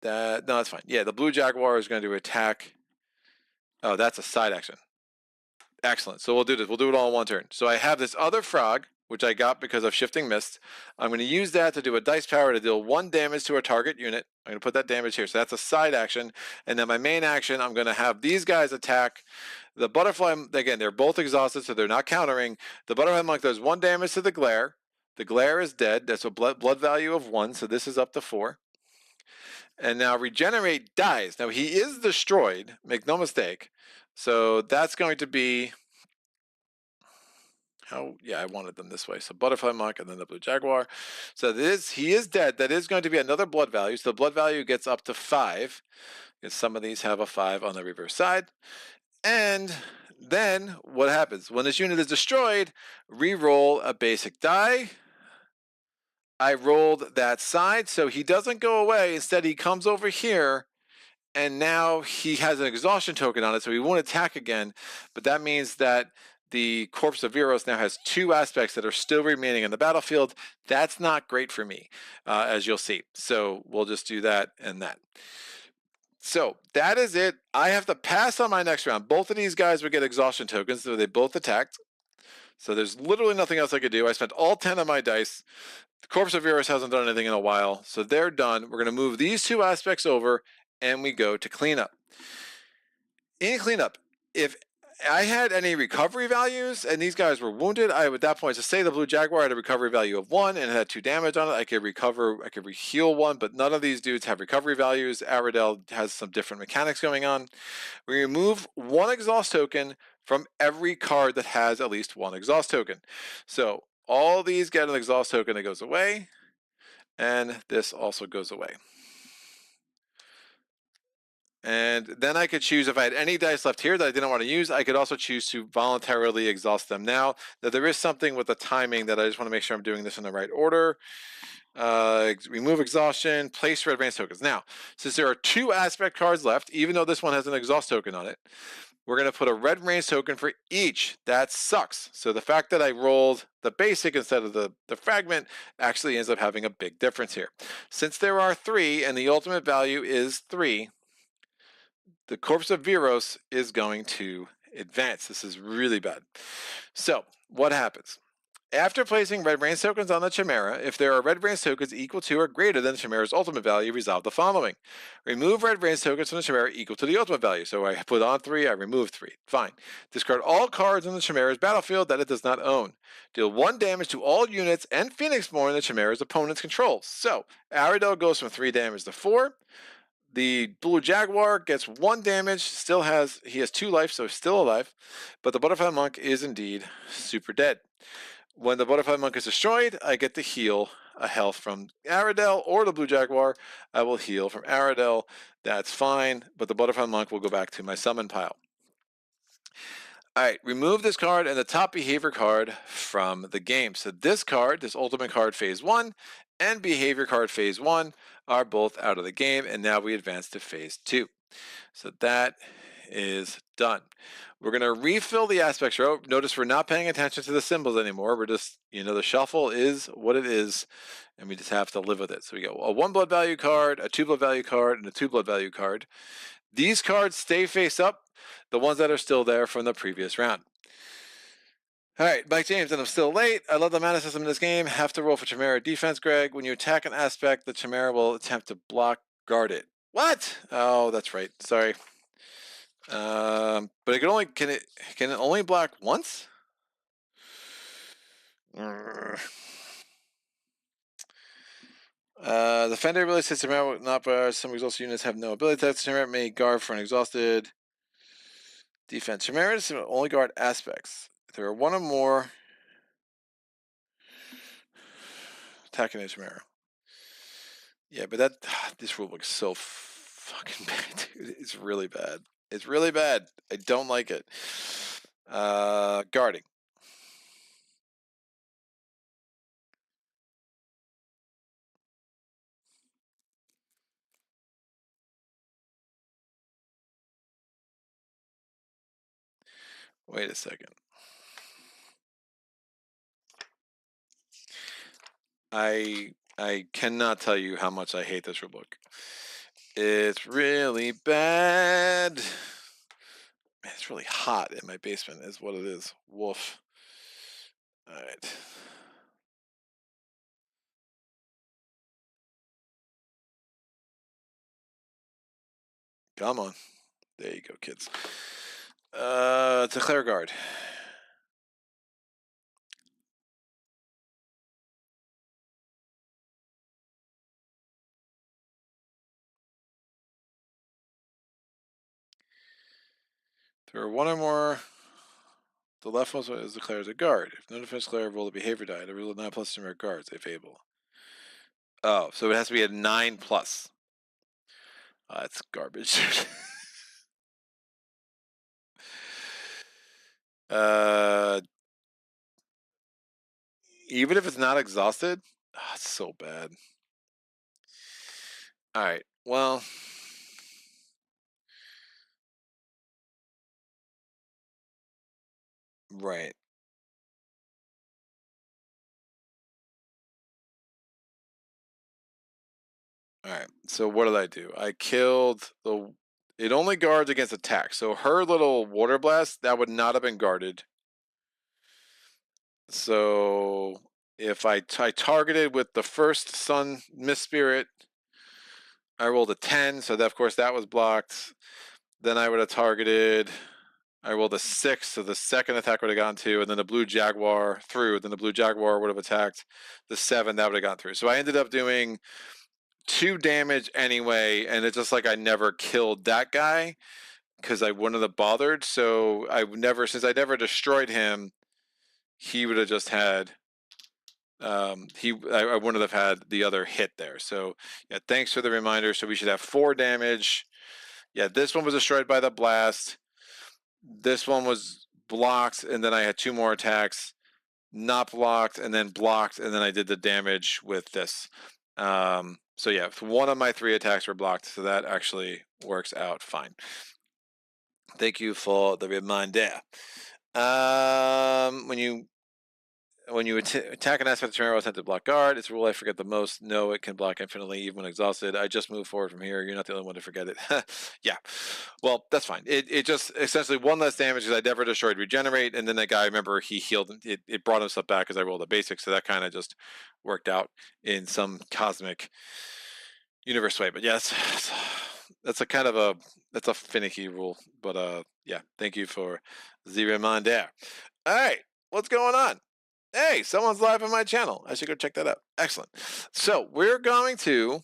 No, that's fine. Yeah, the blue jaguar is going to attack. Oh, that's a side action. Excellent. So we'll do this. We'll do it all in one turn. So I have this other frog, which I got because of shifting mist. I'm going to use that to do a dice power to deal 1 damage to a target unit. I'm going to put that damage here. So that's a side action. And then my main action, I'm going to have these guys attack the butterfly. Again, they're both exhausted, so they're not countering. The butterfly monk does 1 damage to the glare. The glare is dead. That's a blood value of 1, so this is up to 4. And now regenerate dies. Now he is destroyed, make no mistake. So that's going to be how, yeah, I wanted them this way. So butterfly monk and then the blue jaguar. So he is dead. That is going to be another blood value. So the blood value gets up to 5. Because some of these have a 5 on the reverse side. And then what happens? When this unit is destroyed, re-roll a basic die. I rolled that side, so he doesn't go away. Instead, he comes over here, and now he has an exhaustion token on it, so he won't attack again. But that means that the Corpse of Viros now has 2 aspects that are still remaining in the battlefield. That's not great for me, as you'll see. So we'll just do that and that. So that is it. I have to pass on my next round. Both of these guys would get exhaustion tokens, so they both attacked. So there's literally nothing else I could do. I spent all 10 of my dice. The Corpse of Viros hasn't done anything in a while, so they're done. We're going to move these 2 aspects over, and we go to cleanup. In cleanup, if I had any recovery values and these guys were wounded, I would at that point, to say the blue jaguar had a recovery value of 1 and it had 2 damage on it, I could heal 1, but none of these dudes have recovery values. Aradel has some different mechanics going on. We remove 1 exhaust token from every card that has at least 1 exhaust token. So all these get an exhaust token that goes away, and this also goes away. And then I could choose, if I had any dice left here that I didn't want to use, I could also choose to voluntarily exhaust them. Now, there is something with the timing that I just want to make sure I'm doing this in the right order. Remove exhaustion, place red range tokens. Now, since there are 2 aspect cards left, even though this one has an exhaust token on it, we're going to put a red range token for each. That sucks. So the fact that I rolled the basic instead of the fragment actually ends up having a big difference here. Since there are 3 and the ultimate value is 3, the Corpse of Viros is going to advance. This is really bad. So what happens? After placing red range tokens on the Chimera, if there are red range tokens equal to or greater than the Chimera's ultimate value, resolve the following. Remove red range tokens from the Chimera equal to the ultimate value. So I put on 3, I remove 3. Fine. Discard all cards on the Chimera's battlefield that it does not own. Deal 1 damage to all units and Pheonixborn the Chimera's opponents controls. So Aradel goes from 3 damage to 4. The blue jaguar gets 1 damage, he has 2 life, so he's still alive, but the butterfly monk is indeed super dead. When the butterfly monk is destroyed, I get to heal a health from Aradel or the blue jaguar. I will heal from Aradel. That's fine, but the butterfly monk will go back to my summon pile. All right, remove this card and the top behavior card from the game. So this card, this ultimate card phase 1 and behavior card phase 1 are both out of the game, and now we advance to phase 2. So that is done. We're going to refill the aspects row. Notice we're not paying attention to the symbols anymore. We're just, the shuffle is what it is, and we just have to live with it. So we got a 1 blood value card, a 2 blood value card, and a 2 blood value card. These cards stay face up, the ones that are still there from the previous round. All right, Mike James, and I'm still late. I love the mana system in this game. Have to roll for Chimera defense, Greg. When you attack an aspect, the Chimera will attempt to block guard it. What? Oh, that's right. Sorry. But can it only block once? The Fender ability says Chimera will not bar. Some exhausted units have no ability text. Chimera may guard for an exhausted defense. Chimera does only guard aspects. If there are 1 or more attacking a Chimera. Yeah, but this rule looks so fucking bad, dude. It's really bad. It's really bad. I don't like it. Guarding. Wait a second. I cannot tell you how much I hate this rulebook. It's really bad. Man, it's really hot in my basement is what it is. Woof. All right. Come on. There you go, kids. Declare guard. There are one or more. The leftmost one is declared as a guard. If no defense declare roll the behavior die, the rule of 9 plus numeric guards, if able. Oh, so it has to be a 9 plus. That's garbage. Even if it's not exhausted, it's so bad. All right. Well, right. All right. So what did I do? I killed the. It only guards against attack. So her little water blast that would not have been guarded. So if I targeted with the first Sun Mist Spirit, I rolled a 10. So that of course that was blocked. Then I would have targeted. I rolled a 6, so the second attack would have gone 2, and then the blue jaguar through. Then the blue jaguar would have attacked the 7, that would have gone through. So I ended up doing 2 damage anyway, and it's just like I never killed that guy because I wouldn't have bothered. So since I never destroyed him, he would have just had. I wouldn't have had the other hit there. So yeah, thanks for the reminder. So we should have 4 damage. Yeah, this one was destroyed by the blast. This one was blocked, and then I had 2 more attacks, not blocked, and then blocked, and then I did the damage with this. So yeah, 1 of my 3 attacks were blocked, so that actually works out fine. Thank you for the reminder. When you attack an aspect of terrain, attempt to block guard. It's a rule I forget the most. No, it can block infinitely even when exhausted. I just move forward from here. You're not the only one to forget it. Yeah. Well, that's fine. It just essentially 1 less damage because I never destroyed regenerate, and then that guy, remember, he healed. It brought himself back because I rolled a basic, so that kind of just worked out in some cosmic universe way. But yes, that's a kind of that's a finicky rule. But yeah, thank you for the reminder. All right, what's going on? Hey, someone's live on my channel. I should go check that out. Excellent. So we're going to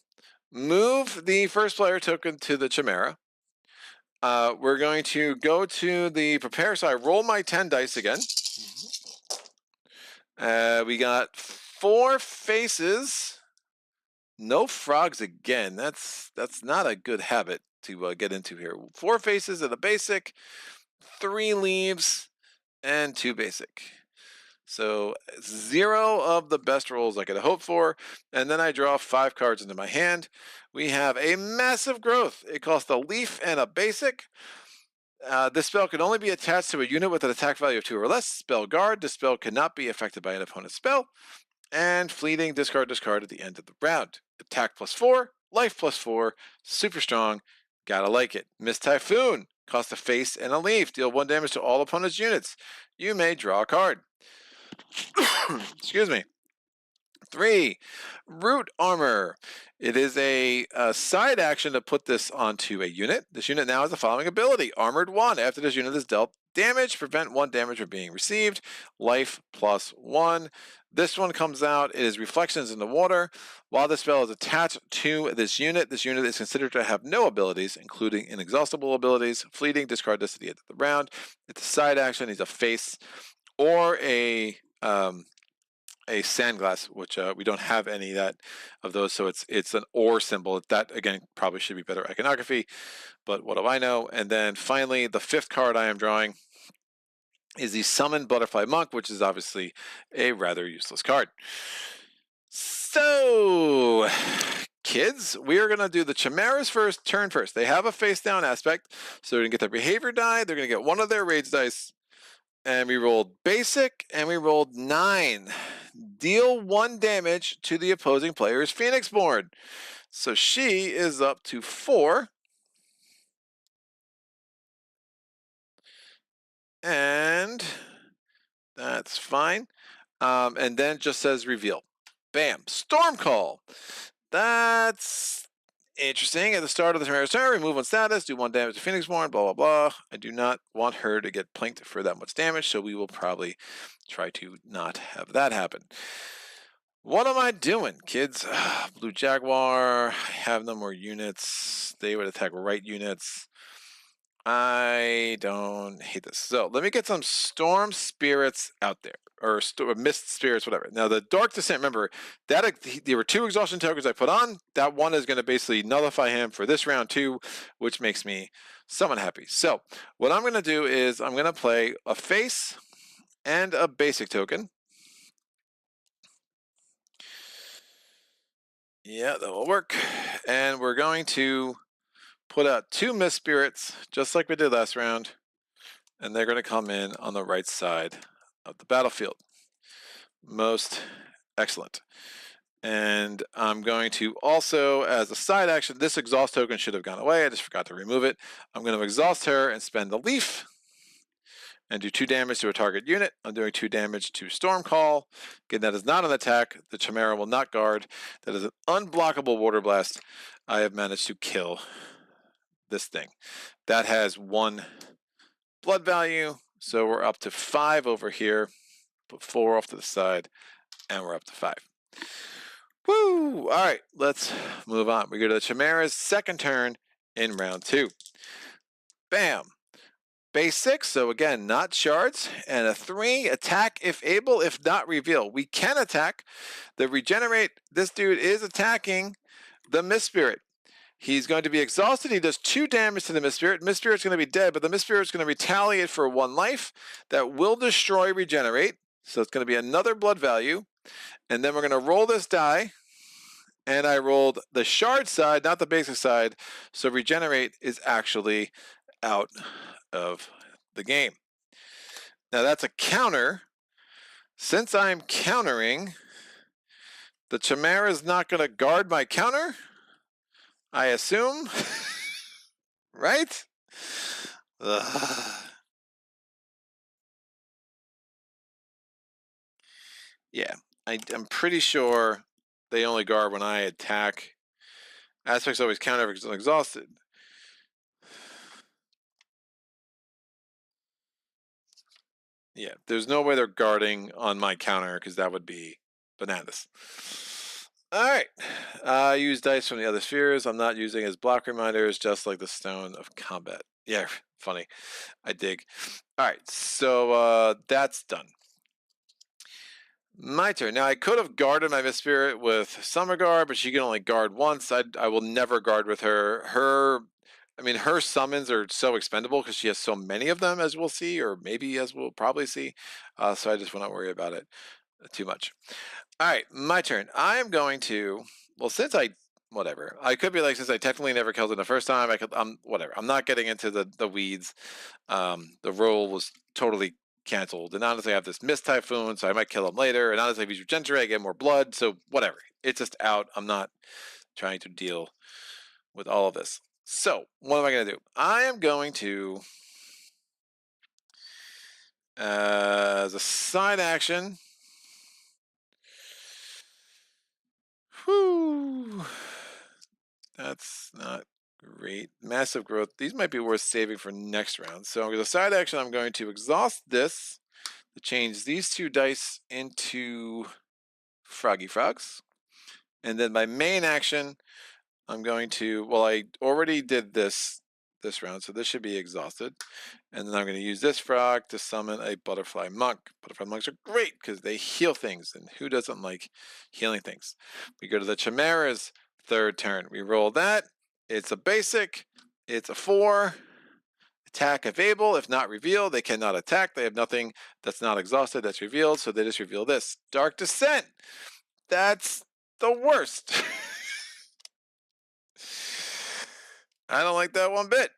move the first player token to the Chimera. We're going to go to the prepare. So I roll my 10 dice again. We got 4 faces. No frogs again. That's not a good habit to get into here. 4 faces at a basic, 3 leaves, and 2 basic. So 0 of the best rolls I could have hoped for, and then I draw 5 cards into my hand. We have a massive growth. It costs a leaf and a basic. This spell can only be attached to a unit with an attack value of 2 or less. Spell guard. This spell cannot be affected by an opponent's spell. And fleeting, discard at the end of the round. Attack +4, life +4, super strong. Gotta like it. Mist Typhoon. Cost a face and a leaf. Deal 1 damage to all opponent's units. You may draw a card. Excuse me. 3, Root Armor. It is a side action to put this onto a unit. This unit now has the following ability. Armored 1. After this unit is dealt damage, prevent 1 damage from being received. Life +1. This one comes out. It is Reflections in the Water. While this spell is attached to this unit is considered to have no abilities, including inexhaustible abilities. Fleeting, discard this at the end of the round. It's a side action. He's a face or a sandglass, which we don't have any of those, so it's an or symbol. That again probably should be better iconography, but what do I know? And then finally, the 5th card I am drawing is the Summon Butterfly Monk, which is obviously a rather useless card. So, kids, we are going to do the Chimeras turn first. They have a face down aspect, so they're going to get their behavior die. They're going to get 1 of their rage dice. And we rolled basic, and we rolled 9. Deal 1 damage to the opposing player's Pheonixborn. So she is up to 4. And that's fine. And then it just says reveal. Bam. Storm Call. That's interesting. At the start of the Chimera's turn, remove 1 status, do 1 damage to Pheonixborn, blah, blah, blah. I do not want her to get plinked for that much damage, so we will probably try to not have that happen. What am I doing, kids? Blue Jaguar. I have no more units. They would attack right units. I don't hate this. So let me get some Storm Spirits out there, or Mist Spirits, whatever. Now the Dark Descent, remember that there were 2 exhaustion tokens I put on. That one is going to basically nullify him for this round too, which makes me somewhat happy. So what I'm going to do is I'm going to play a face and a basic token. Yeah, that will work. And we're going to put out 2 Mist Spirits, just like we did last round. And they're going to come in on the right side of the battlefield. Most excellent. And I'm going to also, as a side action, this exhaust token should have gone away. I just forgot to remove it. I'm going to exhaust her and spend the leaf and do 2 damage to a target unit. I'm doing 2 damage to Storm Call. Again, that is not an attack. The Chimera will not guard. That is an unblockable Water Blast. I have managed to kill this thing. That has 1 blood value, so we're up to 5 over here. Put 4 off to the side, and we're up to 5. Woo! All right, let's move on. We go to the Chimera's second turn in round 2. Bam! Base 6, so again, not shards, and a 3, attack if able, if not reveal. We can attack. The regenerate, this dude is attacking the Mist Spirit. He's going to be exhausted. He does 2 damage to the Mist Spirit. Mist Spirit's going to be dead, but the Mist Spirit's going to retaliate for 1 life. That will destroy regenerate. So it's going to be another blood value. And then we're going to roll this die. And I rolled the shard side, not the basic side. So regenerate is actually out of the game. Now that's a counter. Since I'm countering, the Chimera is not going to guard my counter, I assume. Right? Ugh. Yeah, I'm pretty sure they only guard when I attack. Aspects always counter because I'm exhausted. Yeah, there's no way they're guarding on my counter because that would be bananas. All right, I use dice from the other spheres. I'm not using as block reminders, just like the Stone of Combat. Yeah, funny. I dig. All right, so that's done. My turn. Now I could have guarded my Mist Spirit with Summer Guard, but she can only guard once. I will never guard with her. Her summons are so expendable because she has so many of them, as we'll see, or maybe as we'll probably see. So I just will not worry about it too much. All right, my turn. I am going to, well, since I could be like, since I technically never killed it the first time, whatever. I'm not getting into the weeds. The roll was totally canceled. And honestly, I have this Mist Typhoon, so I might kill him later. And honestly, if he's regenerate, I get more blood. So whatever. It's just out. I'm not trying to deal with all of this. So what am I going to do? I am going to, as a side action, that's not great. Massive growth. These might be worth saving for next round. So as a side action, I'm going to exhaust this to change these 2 dice into Froggy Frogs. And then my main action, I'm going to, well, I already did this round, so this should be exhausted. And then I'm going to use this frog to summon a Butterfly Monk. Butterfly Monks are great because they heal things, and who doesn't like healing things? We go to the Chimera's third turn. We roll that. It's a basic. It's a 4. Attack if able, if not revealed. They cannot attack. They have nothing that's not exhausted that's revealed, so they just reveal this. Dark Descent. That's the worst. I don't like that one bit.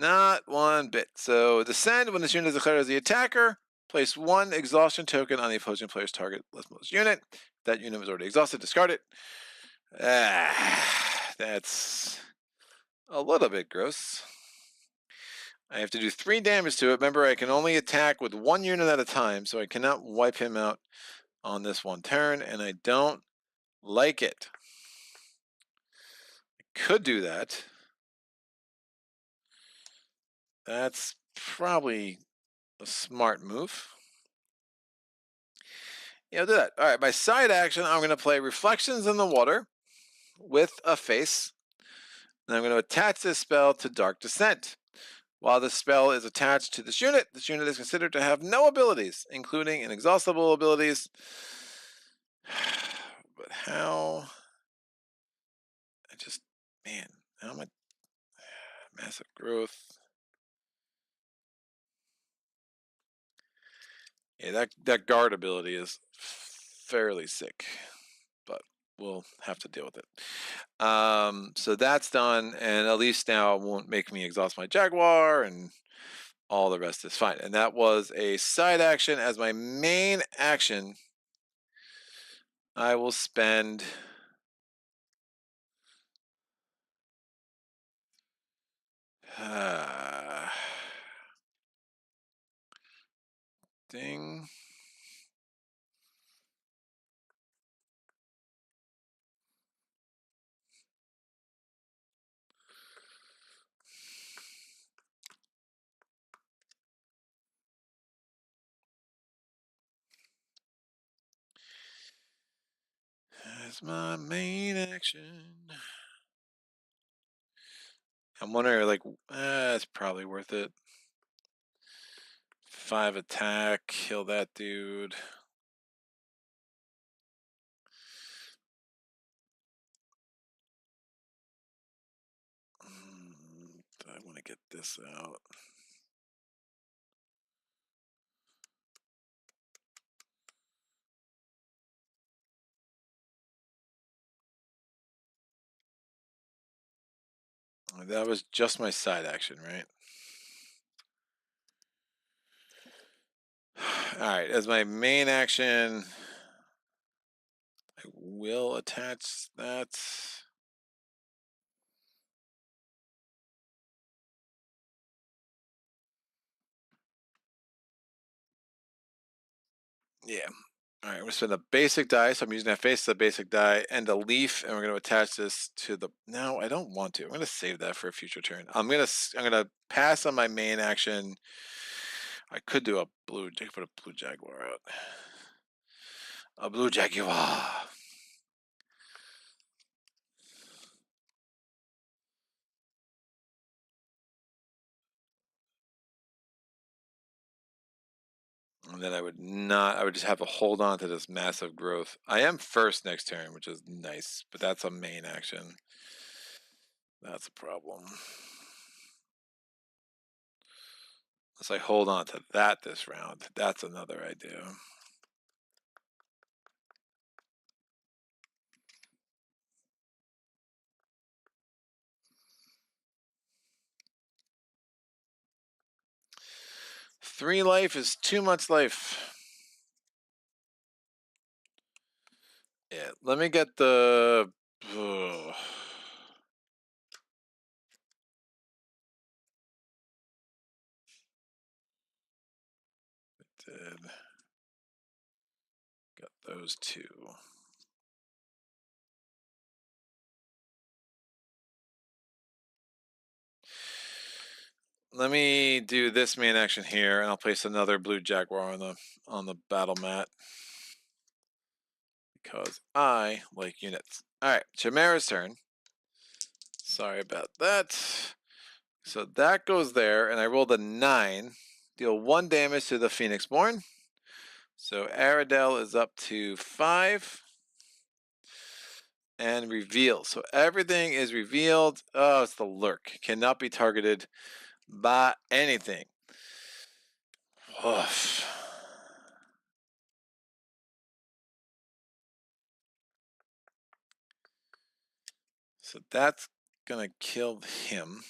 Not one bit. So descend when this unit is declared as the attacker. Place 1 exhaustion token on the opposing player's target leftmost unit. That unit was already exhausted. Discard it. That's a little bit gross. I have to do 3 damage to it. Remember, I can only attack with 1 unit at a time, so I cannot wipe him out on this one turn, and I don't like it. I could do that. That's probably a smart move. Yeah, I'll do that. All right, my side action, I'm going to play Reflections in the Water with a face. And I'm going to attach this spell to Dark Descent. While the spell is attached to this unit is considered to have no abilities, including inexhaustible abilities. But how? I just, man, how am I? Massive growth. Yeah, that guard ability is fairly sick, but we'll have to deal with it. So that's done, and at least now it won't make me exhaust my Jaguar, and all the rest is fine. And that was a side action. As my main action, I will spend ding. That's my main action. I'm wondering, like, it's probably worth it. 5 attack, kill that dude. I want to get this out. That was just my side action, right? All right, as my main action, I will attach that. Yeah. All right, we're gonna spend a basic die, so I'm using that face as a basic die and a leaf, and we're gonna attach this to the. No, I don't want to. I'm gonna save that for a future turn. I'm gonna pass on my main action. I could do a blue. I could put a blue jaguar out. A blue jaguar. And then I would not. I would just have to hold on to this massive growth. I am first next turn, which is nice, but that's a main action. That's a problem. Unless I hold on to that this round, that's another idea. Three life is too much life. Yeah, let me get the. Ugh. Did got those two. Let me do this main action here, and I'll place another blue jaguar on the battle mat because I like units. All right, Chimera's turn. Sorry about that. So that goes there, and I rolled a 9. Deal 1 damage to the Pheonixborn. So Aradel is up to 5. And reveal. So everything is revealed. Oh, it's the lurk. Cannot be targeted by anything. Oof. So that's gonna kill him.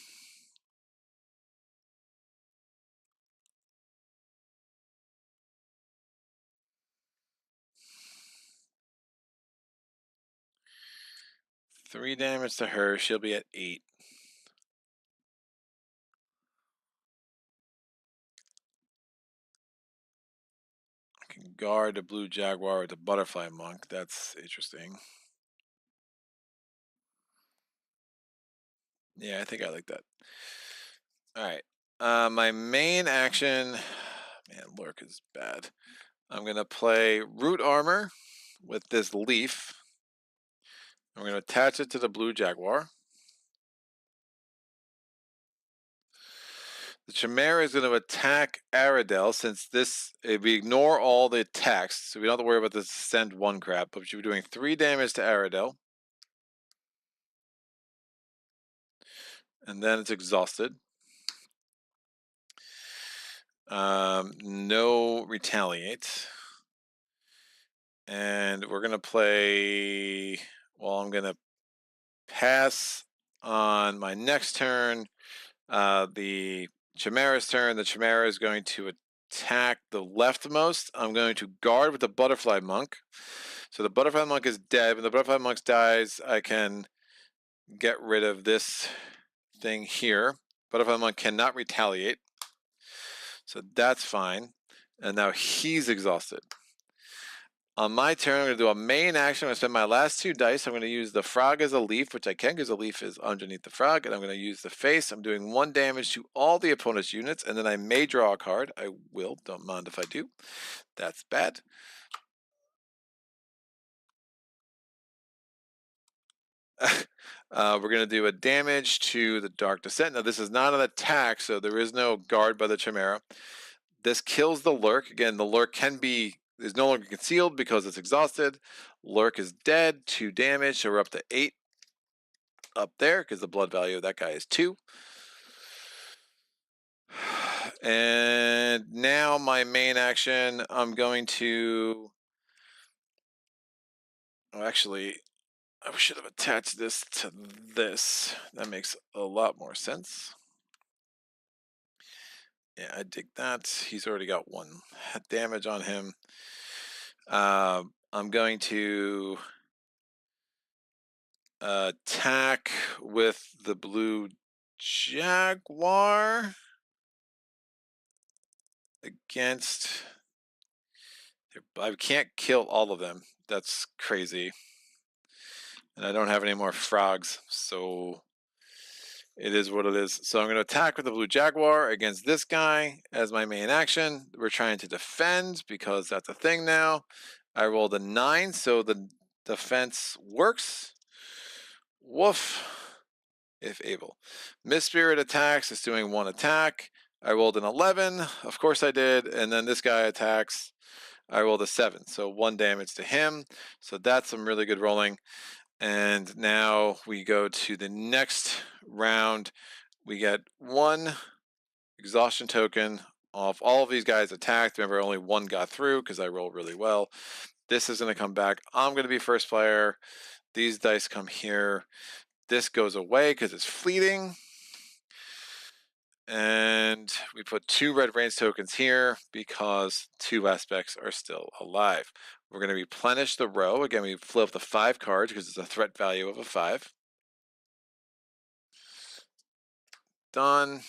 3 damage to her. She'll be at 8. I can guard the blue jaguar with the butterfly monk. That's interesting. Yeah, I think I like that. All right. My main action, man, Lurk is bad. I'm gonna play root armor with this leaf. I'm gonna attach it to the blue jaguar. The Chimera is going to attack Aradel since we ignore all the attacks, so we don't have to worry about this send 1 crap, but we should be doing 3 damage to Aradel. And then it's exhausted. No retaliate. And we're going to play, well, I'm going to pass on my next turn. The Chimera's turn. The Chimera is going to attack the leftmost. I'm going to guard with the butterfly monk. So the butterfly monk is dead. When the butterfly monk dies, I can get rid of this thing here. Butterfly monk cannot retaliate. So that's fine. And now he's exhausted. On my turn, I'm going to do a main action. I'm going to spend my last 2 dice. I'm going to use the frog as a leaf, which I can because the leaf is underneath the frog. And I'm going to use the face. I'm doing 1 damage to all the opponent's units. And then I may draw a card. I will. Don't mind if I do. That's bad. We're going to do a damage to the Dark Descent. Now, this is not an attack, so there is no guard by the Chimera. This kills the Lurk. Again, the Lurk is no longer concealed because it's exhausted. Lurk is dead. 2 damage, so we're up to 8 up there because the blood value of that guy is 2. And now my main action, I'm going to... Oh, actually, I should have attached this to this. That makes a lot more sense. Yeah, I dig that. He's already got 1 damage on him. I'm going to attack with the blue jaguar against... I can't kill all of them. That's crazy. And I don't have any more frogs, so it is what it is. So I'm going to attack with the blue jaguar against this guy as my main action. We're trying to defend because that's a thing now. I rolled a 9, so the defense works. Woof, if able. Mistspirit attacks. It's doing 1 attack. I rolled an 11. Of course I did. And then this guy attacks. I rolled a 7. So 1 damage to him. So that's some really good rolling. And now we go to the next round. We get 1 exhaustion token off all of these guys attacked. Remember, only 1 got through because I rolled really well. This is going to come back. I'm going to be first player. These dice come here. This goes away because it's fleeting. And we put 2 red range tokens here because 2 aspects are still alive. We're going to replenish the row. Again, we flip the 5 cards because it's a threat value of a 5. Done.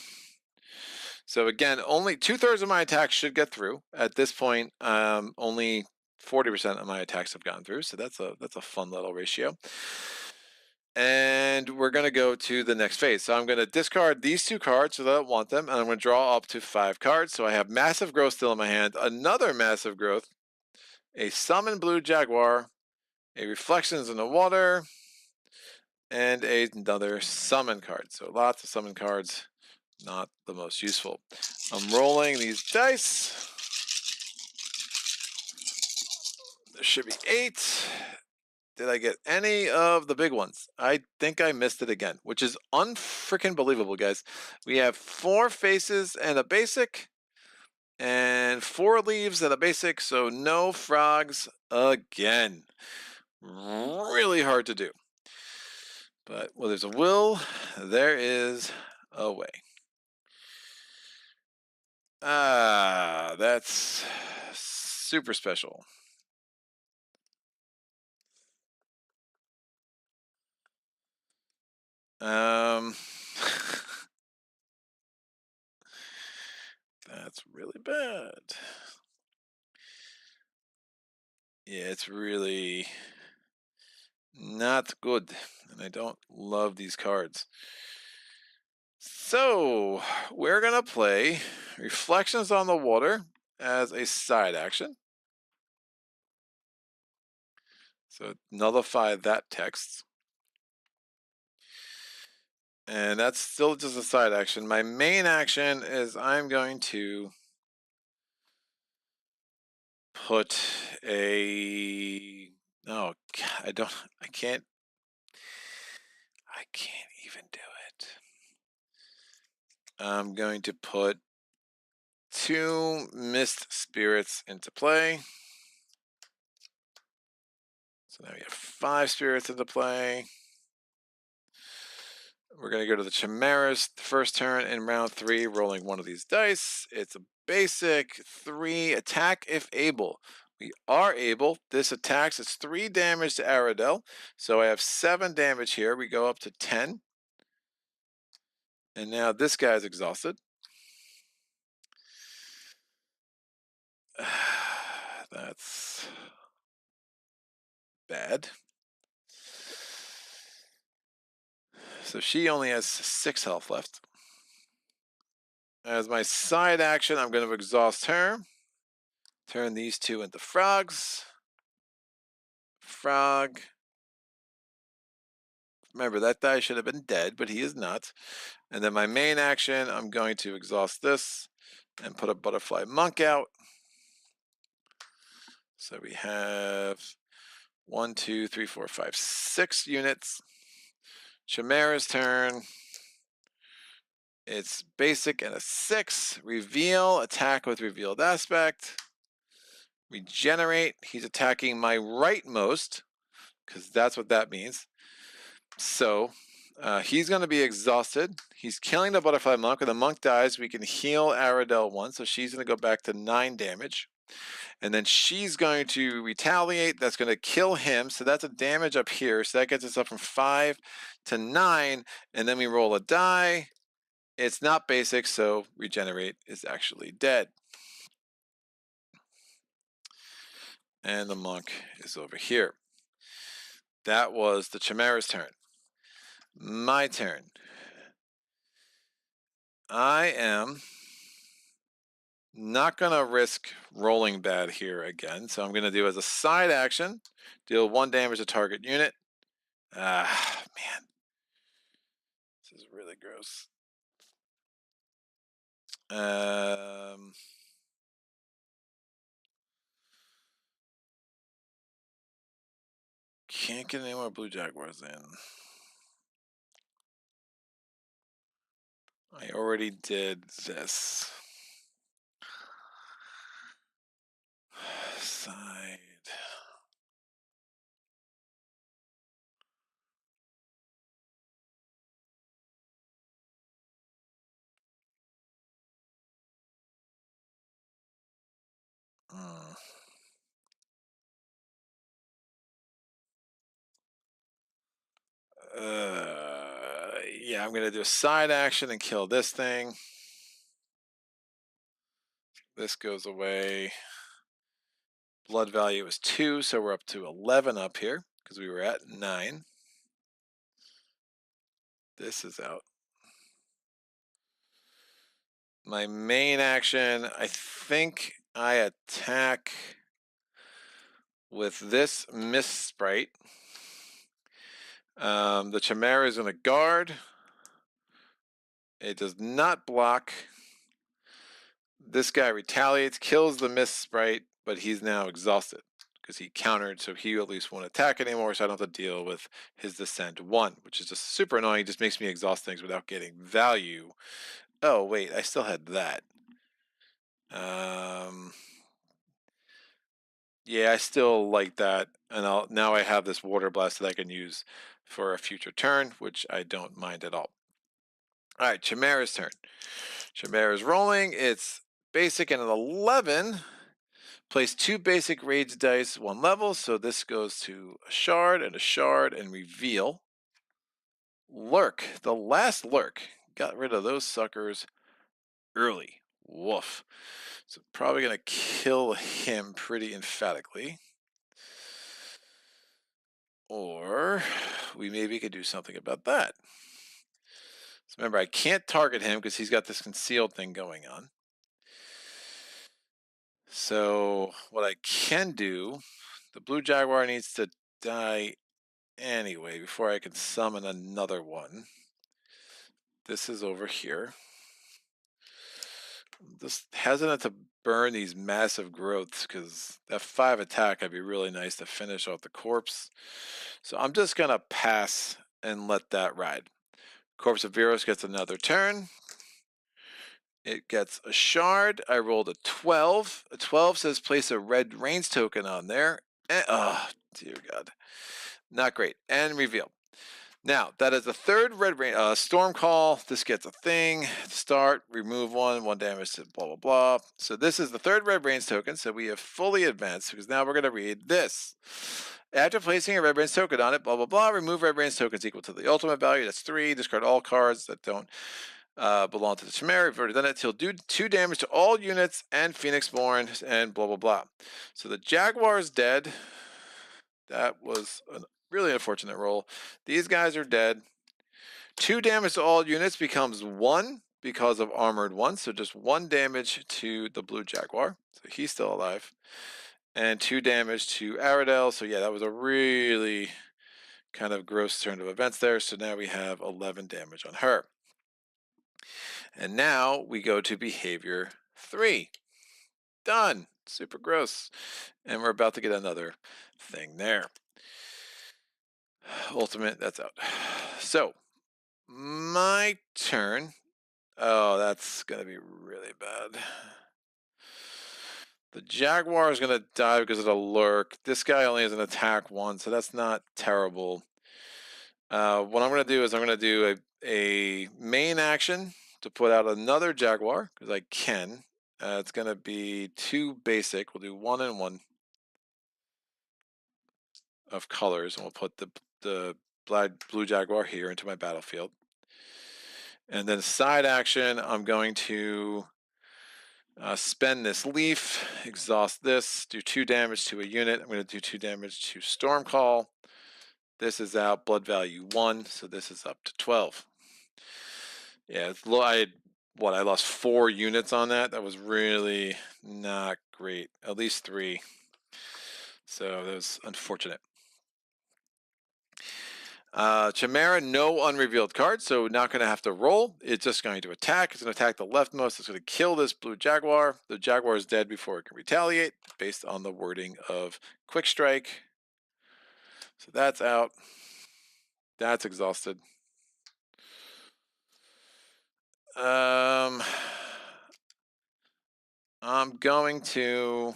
So again, only 2/3 of my attacks should get through. At this point, only 40% of my attacks have gotten through. So that's a fun little ratio. And we're going to go to the next phase. So I'm going to discard these 2 cards so that I don't want them. And I'm going to draw up to 5 cards. So I have massive growth still in my hand. Another massive growth. A summon blue jaguar. A reflections in the water. And another summon card. So lots of summon cards. Not the most useful. I'm rolling these dice. There should be 8. Did I get any of the big ones? I think I missed it again, which is unfreaking believable, guys. We have 4 faces and a basic, and 4 leaves and a basic, so no frogs again. Really hard to do. But well, there's a will, there is a way. That's super special. Um, that's really bad. Yeah, it's really not good, and I don't love these cards. So, we're gonna play Reflections on the Water as a side action. So, nullify that text. And that's still just a side action. My main action is I'm going to put a... No, I don't... I can't even do it. I'm going to put 2 Mist Spirits into play. So now we have 5 spirits into play. We're going to go to the Chimeras the first turn in round 3, rolling one of these dice. It's a basic 3 attack if able. We are able. This attacks. It's 3 damage to Aradel. So I have 7 damage here. We go up to 10. And now this guy's exhausted. That's bad. So she only has 6 health left. As my side action, I'm going to exhaust her. Turn these 2 into frogs. Frog. Remember, that die should have been dead, but he is not. And then my main action, I'm going to exhaust this and put a butterfly monk out. So we have 1, 2, 3, 4, 5, 6 units. Chimera's turn. It's basic and a 6. Reveal, attack with revealed aspect. Regenerate, he's attacking my rightmost, because that's what that means. So he's going to be exhausted. He's killing the butterfly monk. When the monk dies, we can heal Aradel 1, so she's going to go back to 9 damage. And then she's going to retaliate. That's going to kill him. So that's a damage up here. So that gets us up from 5 to 9. And then we roll a die. It's not basic, so regenerate is actually dead. And the monk is over here. That was the Chimera's turn. My turn. I am not going to risk rolling bad here again. So I'm going to do as a side action, deal 1 damage to target unit. Ah, man. This is really gross. Can't get any more Blue Jaguars in. I already did this. Side. Yeah, I'm going to do a side action and kill this thing. This goes away. Blood value is 2, so we're up to 11 up here because we were at 9. This is out. My main action, I think I attack with this Mist Sprite. The Chimera is in a guard. It does not block. This guy retaliates, kills the Mist Sprite, but he's now exhausted because he countered, so he at least won't attack anymore, so I don't have to deal with his Descent 1, which is just super annoying. It just makes me exhaust things without getting value. Oh, wait, I still had that. Yeah, I still like that, and now I have this Water Blast that I can use for a future turn, which I don't mind at all. All right, Chimera's turn. Chimera's rolling. It's basic and an 11. Place 2 basic rage dice 1 level, so this goes to a shard and reveal. Lurk, the last Lurk. Got rid of those suckers early. Woof. So probably going to kill him pretty emphatically. Or we maybe could do something about that. So remember, I can't target him because he's got this concealed thing going on. So what I can do, the blue jaguar needs to die anyway before I can summon another one. This is over here. Just hesitant to burn these massive growths because that 5 attack would be really nice to finish off the corpse. So I'm just going to pass and let that ride. Corpse of Viros gets another turn. It gets a shard. I rolled a 12. A 12 says place a red range token on there. And, oh, dear God. Not great. And reveal. Now, that is the third red rain, storm call. This gets a thing. Start, remove one damage to blah, blah, blah. So this is the third red range token. So we have fully advanced because now we're going to read this. After placing a red range token on it, blah, blah, blah, remove red range tokens equal to the ultimate value. That's 3. Discard all cards that don't belong to the Chimera. We've already done it. He'll do 2 damage to all units and Pheonixborn and blah, blah, blah. So the Jaguar is dead. That was a really unfortunate roll. These guys are dead. 2 damage to all units becomes 1 because of armored 1. So just 1 damage to the blue jaguar. So he's still alive. And 2 damage to Aradel. So yeah, that was a really kind of gross turn of events there. So now we have 11 damage on her. And now we go to behavior 3. Done. Super gross. And we're about to get another thing there. Ultimate, that's out. So, my turn. Oh, that's going to be really bad. The Jaguar is going to die because of the lurk. This guy only has an attack 1, so that's not terrible. What I'm going to do is I'm going to do a main action to put out another Jaguar because I can. It's going to be 2 basic. We'll do 1 and 1 of colors, and we'll put the blue Jaguar here into my battlefield. And then side action, I'm going to spend this leaf, exhaust this, do 2 damage to a unit. I'm going to do 2 damage to Stormcall. This is out, blood value 1, so this is up to 12. Yeah, it's low. I lost 4 units on that. That was really not great. At least 3. So that was unfortunate. Chimera, no unrevealed cards, so not going to have to roll. It's just going to attack. It's going to attack the leftmost. It's going to kill this blue jaguar. The jaguar is dead before it can retaliate, based on the wording of Quick Strike. So that's out. That's exhausted. I'm going to...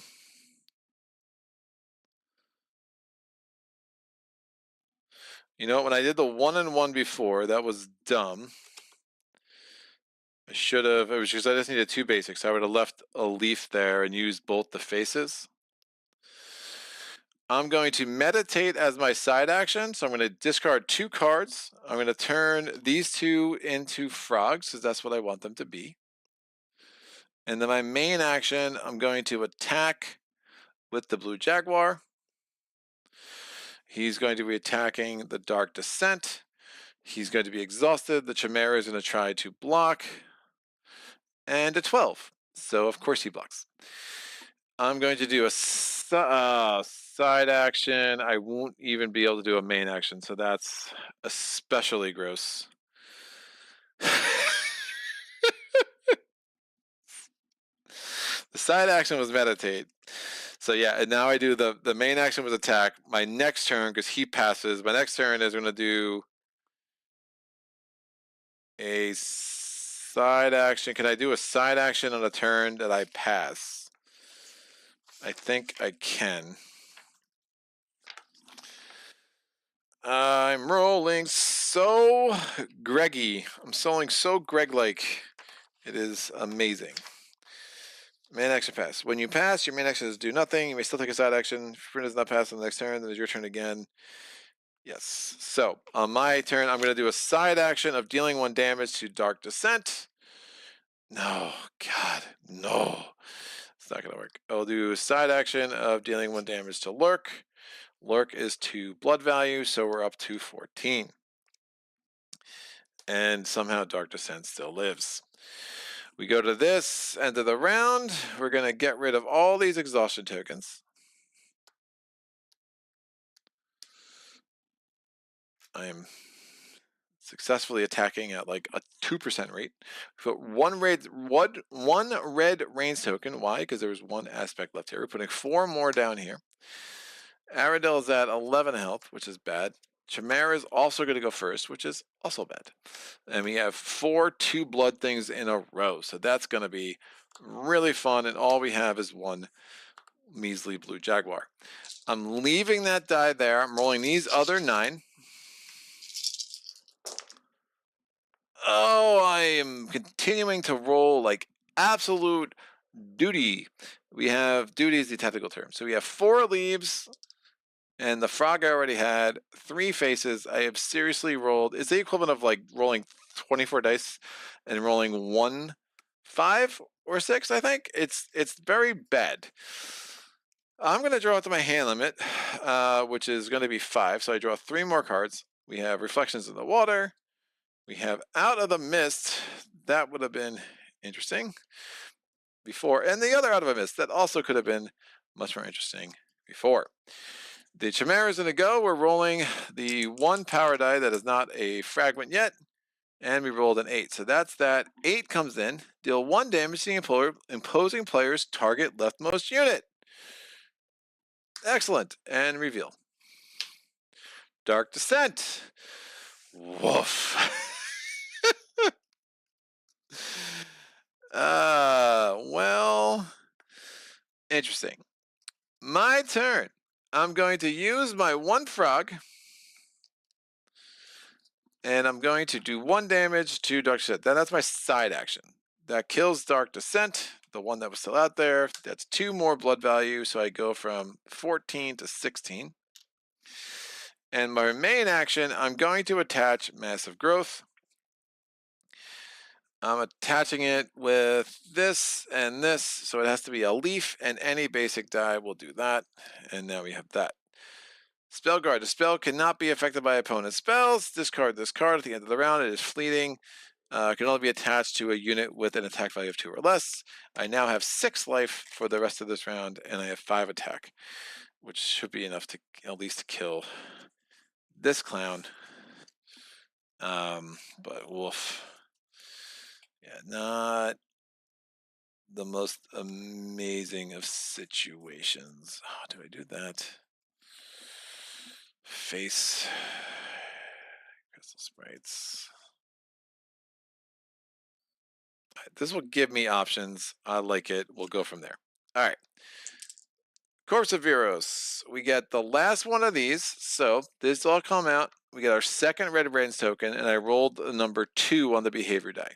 You know, when I did the 1 and 1 before, that was dumb. I should have, it was because I just needed 2 basics. I would have left a leaf there and used both the faces. I'm going to meditate as my side action. So I'm going to discard 2 cards. I'm going to turn these 2 into frogs because that's what I want them to be. And then my main action, I'm going to attack with the blue jaguar. He's going to be attacking the dark descent. He's going to be exhausted. The chimera is going to try to block. And a 12. So of course he blocks. I'm going to do a side action. I won't even be able to do a main action, so that's especially gross. The side action was meditate. So yeah, and now I do the main action was attack. My next turn, because he passes, my next turn is going to do a side action. Can I do a side action on a turn that I pass? I think I can. I'm rolling so Greggy. I'm rolling so Greg-like. It is amazing. Main action pass. When you pass, your main action is do nothing. You may still take a side action. If your turn does not pass on the next turn, then it's your turn again. Yes. So on my turn, I'm going to do a side action of dealing 1 damage to Dark Descent. No, God, no. It's not going to work. I'll do a side action of dealing 1 damage to Lurk. Lurk is 2 blood value, so we're up to 14. And somehow Dark Descent still lives. We go to this end of the round. We're going to get rid of all these exhaustion tokens. I am successfully attacking at like a 2% rate. Put one red range token. Why? Because there was 1 aspect left here. We're putting 4 more down here. Aradel is at 11 health, which is bad. Chimera is also going to go first, which is also bad. And we have 4 2 blood things in a row. So that's going to be really fun. And all we have is 1 measly blue jaguar. I'm leaving that die there. I'm rolling these other 9. Oh, I am continuing to roll like absolute duty. We have duty is the technical term. So we have 4 leaves, and the frog I already had 3 faces. I have seriously rolled. It's the equivalent of like rolling 24 dice and rolling 1, 5, or 6. I think it's very bad. I'm going to draw it to my hand limit, which is going to be 5. So I draw 3 more cards. We have Reflections in the Water. We have Out of the Mist. That would have been interesting before. And the other Out of a Mist. That also could have been much more interesting before. The Chimera is going to go. We're rolling the 1 power die that is not a fragment yet. And we rolled an 8. So that's that. 8 comes in. Deal 1 damage to the imposing player's target leftmost unit. Excellent. And reveal. Dark Descent. Woof. Well, interesting. My turn. I'm going to use my 1 frog, and I'm going to do 1 damage to Dark Descent. That's my side action. That kills Dark Descent, the one that was still out there. That's 2 more blood value, so I go from 14 to 16. And my main action, I'm going to attach Massive Growth. I'm attaching it with this and this, so it has to be a leaf, and any basic die will do that. And now we have that. Spell Guard. The spell cannot be affected by opponent's spells. Discard this card at the end of the round. It is fleeting. Can only be attached to a unit with an attack value of 2 or less. I now have 6 life for the rest of this round, and I have 5 attack, which should be enough to at least kill this clown. But woof. Yeah, not the most amazing of situations. Oh, do I do that? Face. Crystal Sprites. This will give me options. I like it. We'll go from there. All right. Corpse of Viros. We get the last one of these. So this will all come out. We get our second red range token, and I rolled the number 2 on the behavior die.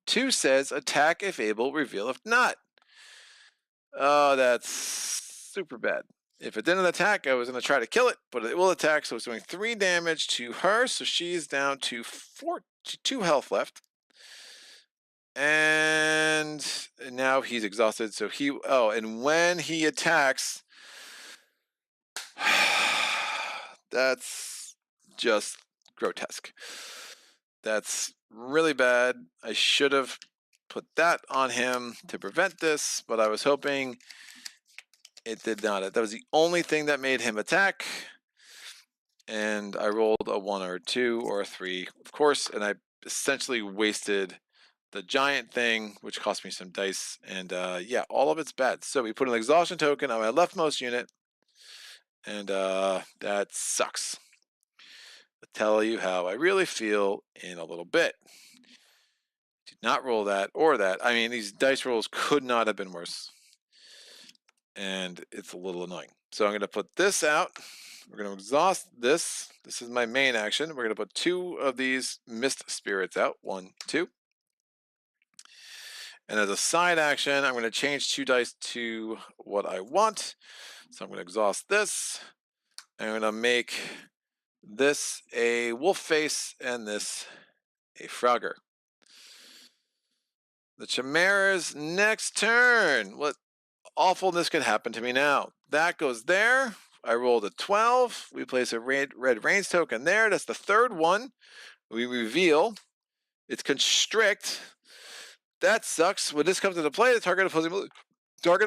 2 says attack if able, reveal if not. Oh, that's super bad. If it didn't attack, I was going to try to kill it, but it will attack. So it's doing 3 damage to her. So she's down to 2 health left. And now he's exhausted. So and when he attacks, that's just grotesque. That's really bad. I should have put that on him to prevent this, but I was hoping it did not. That was the only thing that made him attack. And I rolled a 1 or a 2 or a 3, of course, and I essentially wasted the giant thing, which cost me some dice. And yeah, all of it's bad. So we put an exhaustion token on my leftmost unit, and that sucks. I'll tell you how I really feel in a little bit. Did not roll that or that. I mean, these dice rolls could not have been worse. And it's a little annoying. So I'm going to put this out. We're going to exhaust this. This is my main action. We're going to put 2 of these mist spirits out. 1, 2. And as a side action, I'm going to change 2 dice to what I want. So I'm going to exhaust this. I'm going to make this a wolf face, and this a Frogger. The Chimera's next turn. What awfulness could happen to me now? That goes there. I rolled a 12. We place a red range token there. That's the third one. We reveal. It's constrict. That sucks. When this comes into play, the target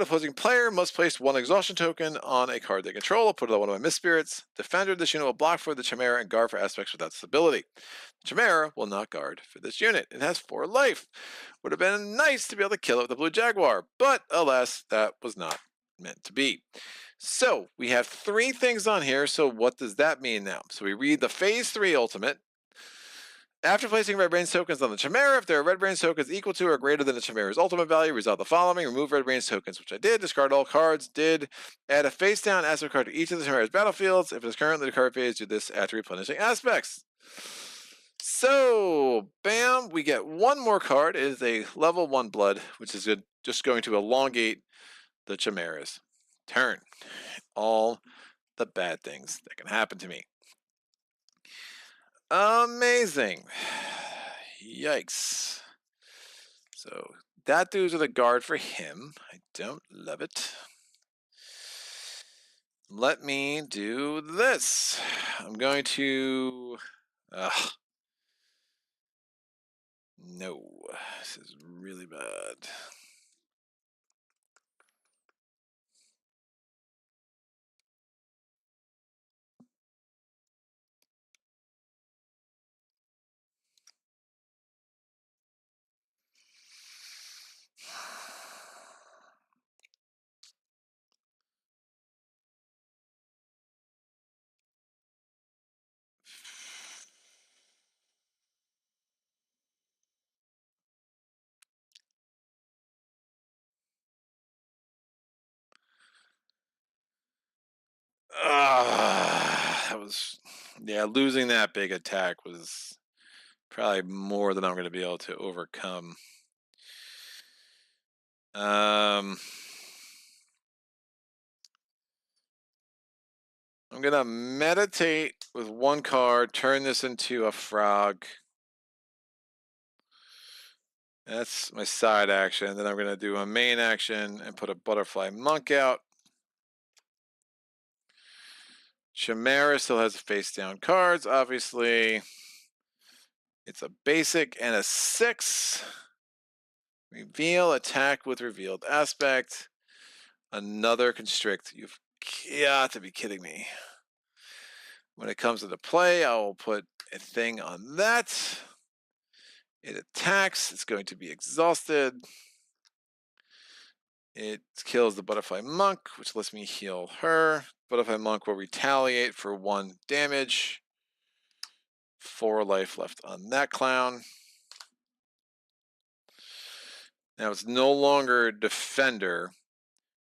opposing player must place one exhaustion token on a card they control. I'll put it on one of my Misspirits. Defender, this unit will block for the Chimera and guard for aspects without stability. The Chimera will not guard for this unit. It has 4 life. Would have been nice to be able to kill it with the Blue Jaguar, but alas, that was not meant to be. So we have 3 things on here. So what does that mean now? So we read the Phase 3 Ultimate. After placing red range tokens on the Chimera, if there are red range tokens equal to or greater than the Chimera's ultimate value, resolve the following. Remove red range tokens, which I did. Discard all cards. Did. Add a face down aspect card to each of the Chimera's battlefields. If it is currently the card phase, do this after replenishing aspects. So, bam, we get 1 more card. It is a level 1 blood, which is just going to elongate the Chimera's turn. All the bad things that can happen to me. Amazing. Yikes. So that dude's with a guard for him. I don't love it. Let me do this. I'm going to... no. This is really bad. That was, yeah, losing that big attack was probably more than I'm going to be able to overcome. I'm going to meditate with 1 card, turn this into a frog. That's my side action. Then I'm going to do a main action and put a butterfly monk out. Chimera still has face down cards, obviously. It's a basic and a 6. Reveal, attack with revealed aspect. Another constrict. You've got to be kidding me. When it comes into play, I will put a thing on that. It attacks. It's going to be exhausted. It kills the butterfly monk, which lets me heal her. Butterfly monk will retaliate for 1 damage. 4 life left on that clown. Now it's no longer defender.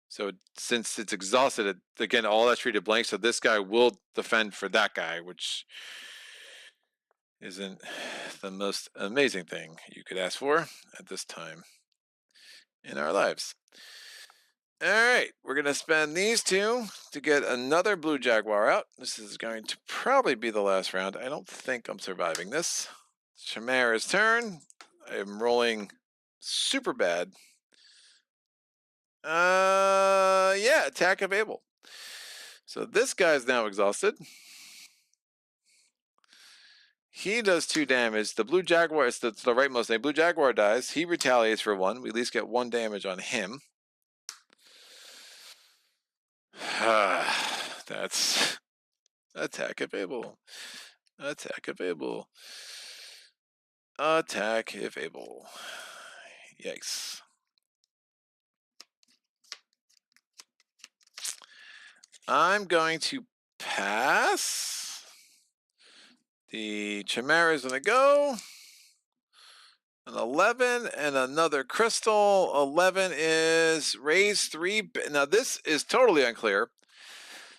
So since it's exhausted, again, all that's treated blank. So this guy will defend for that guy, which isn't the most amazing thing you could ask for at this time in our lives. All right, we're going to spend these 2 to get another Blue Jaguar out. This is going to probably be the last round. I don't think I'm surviving this. Chimera's turn. I am rolling super bad. Yeah, attack of Abel. So this guy's now exhausted. He does 2 damage. The Blue Jaguar, it's the rightmost name. Blue Jaguar dies. He retaliates for 1. We at least get 1 damage on him. That's attack of Abel. Attack of Abel. Attack if able. Yikes. I'm going to pass. The Chimera is going to go. An 11 and another crystal. 11 is raise 3. Now this is totally unclear.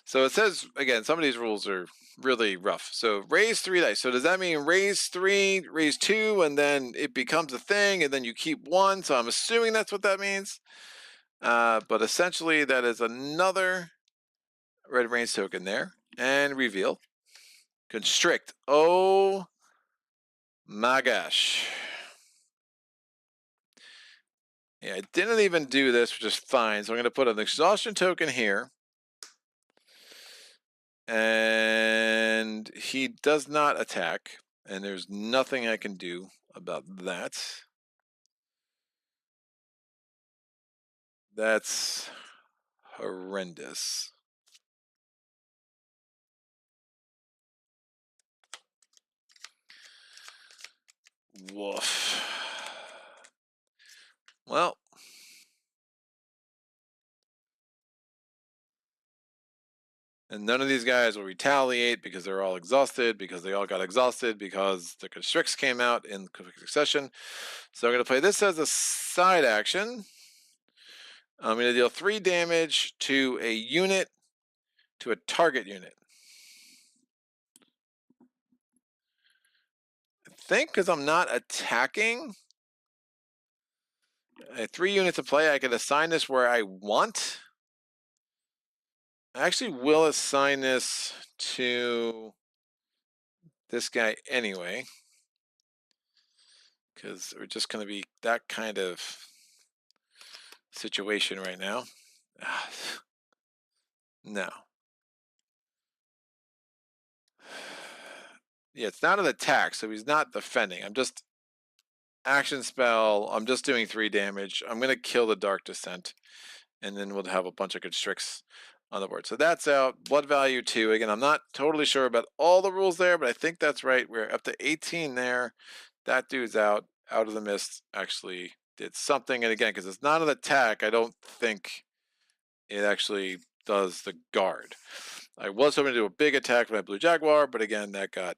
So it says, again, some of these rules are really rough. So raise 3 dice. So does that mean raise 3, raise 2, and then it becomes a thing, and then you keep 1? So I'm assuming that's what that means. But essentially, that is another red range token there. And reveal. Constrict. Oh my gosh. Yeah, I didn't even do this, which is fine. So I'm going to put an exhaustion token here. And he does not attack. And there's nothing I can do about that. That's horrendous. Woof. Well, and none of these guys will retaliate because they're all exhausted, because they all got exhausted, because the constricts came out in quick succession. So I'm going to play this as a side action. I'm going to deal 3 damage to a unit, to a target unit. I think because I'm not attacking, 3 units of play, I can assign this where I want. I actually will assign this to this guy anyway, because we're just going to be that kind of situation right now. No. Yeah, it's not an attack, so he's not defending. I'm just action spell. I'm just doing 3 damage. I'm going to kill the Dark Descent, and then we'll have a bunch of constricts on the board. So that's out. Blood value 2. Again, I'm not totally sure about all the rules there, but I think that's right. We're up to 18 there. That dude's out. Out of the Mist actually did something. And again, because it's not an attack, I don't think it actually does the guard. I was hoping to do a big attack with my Blue Jaguar, but again, that got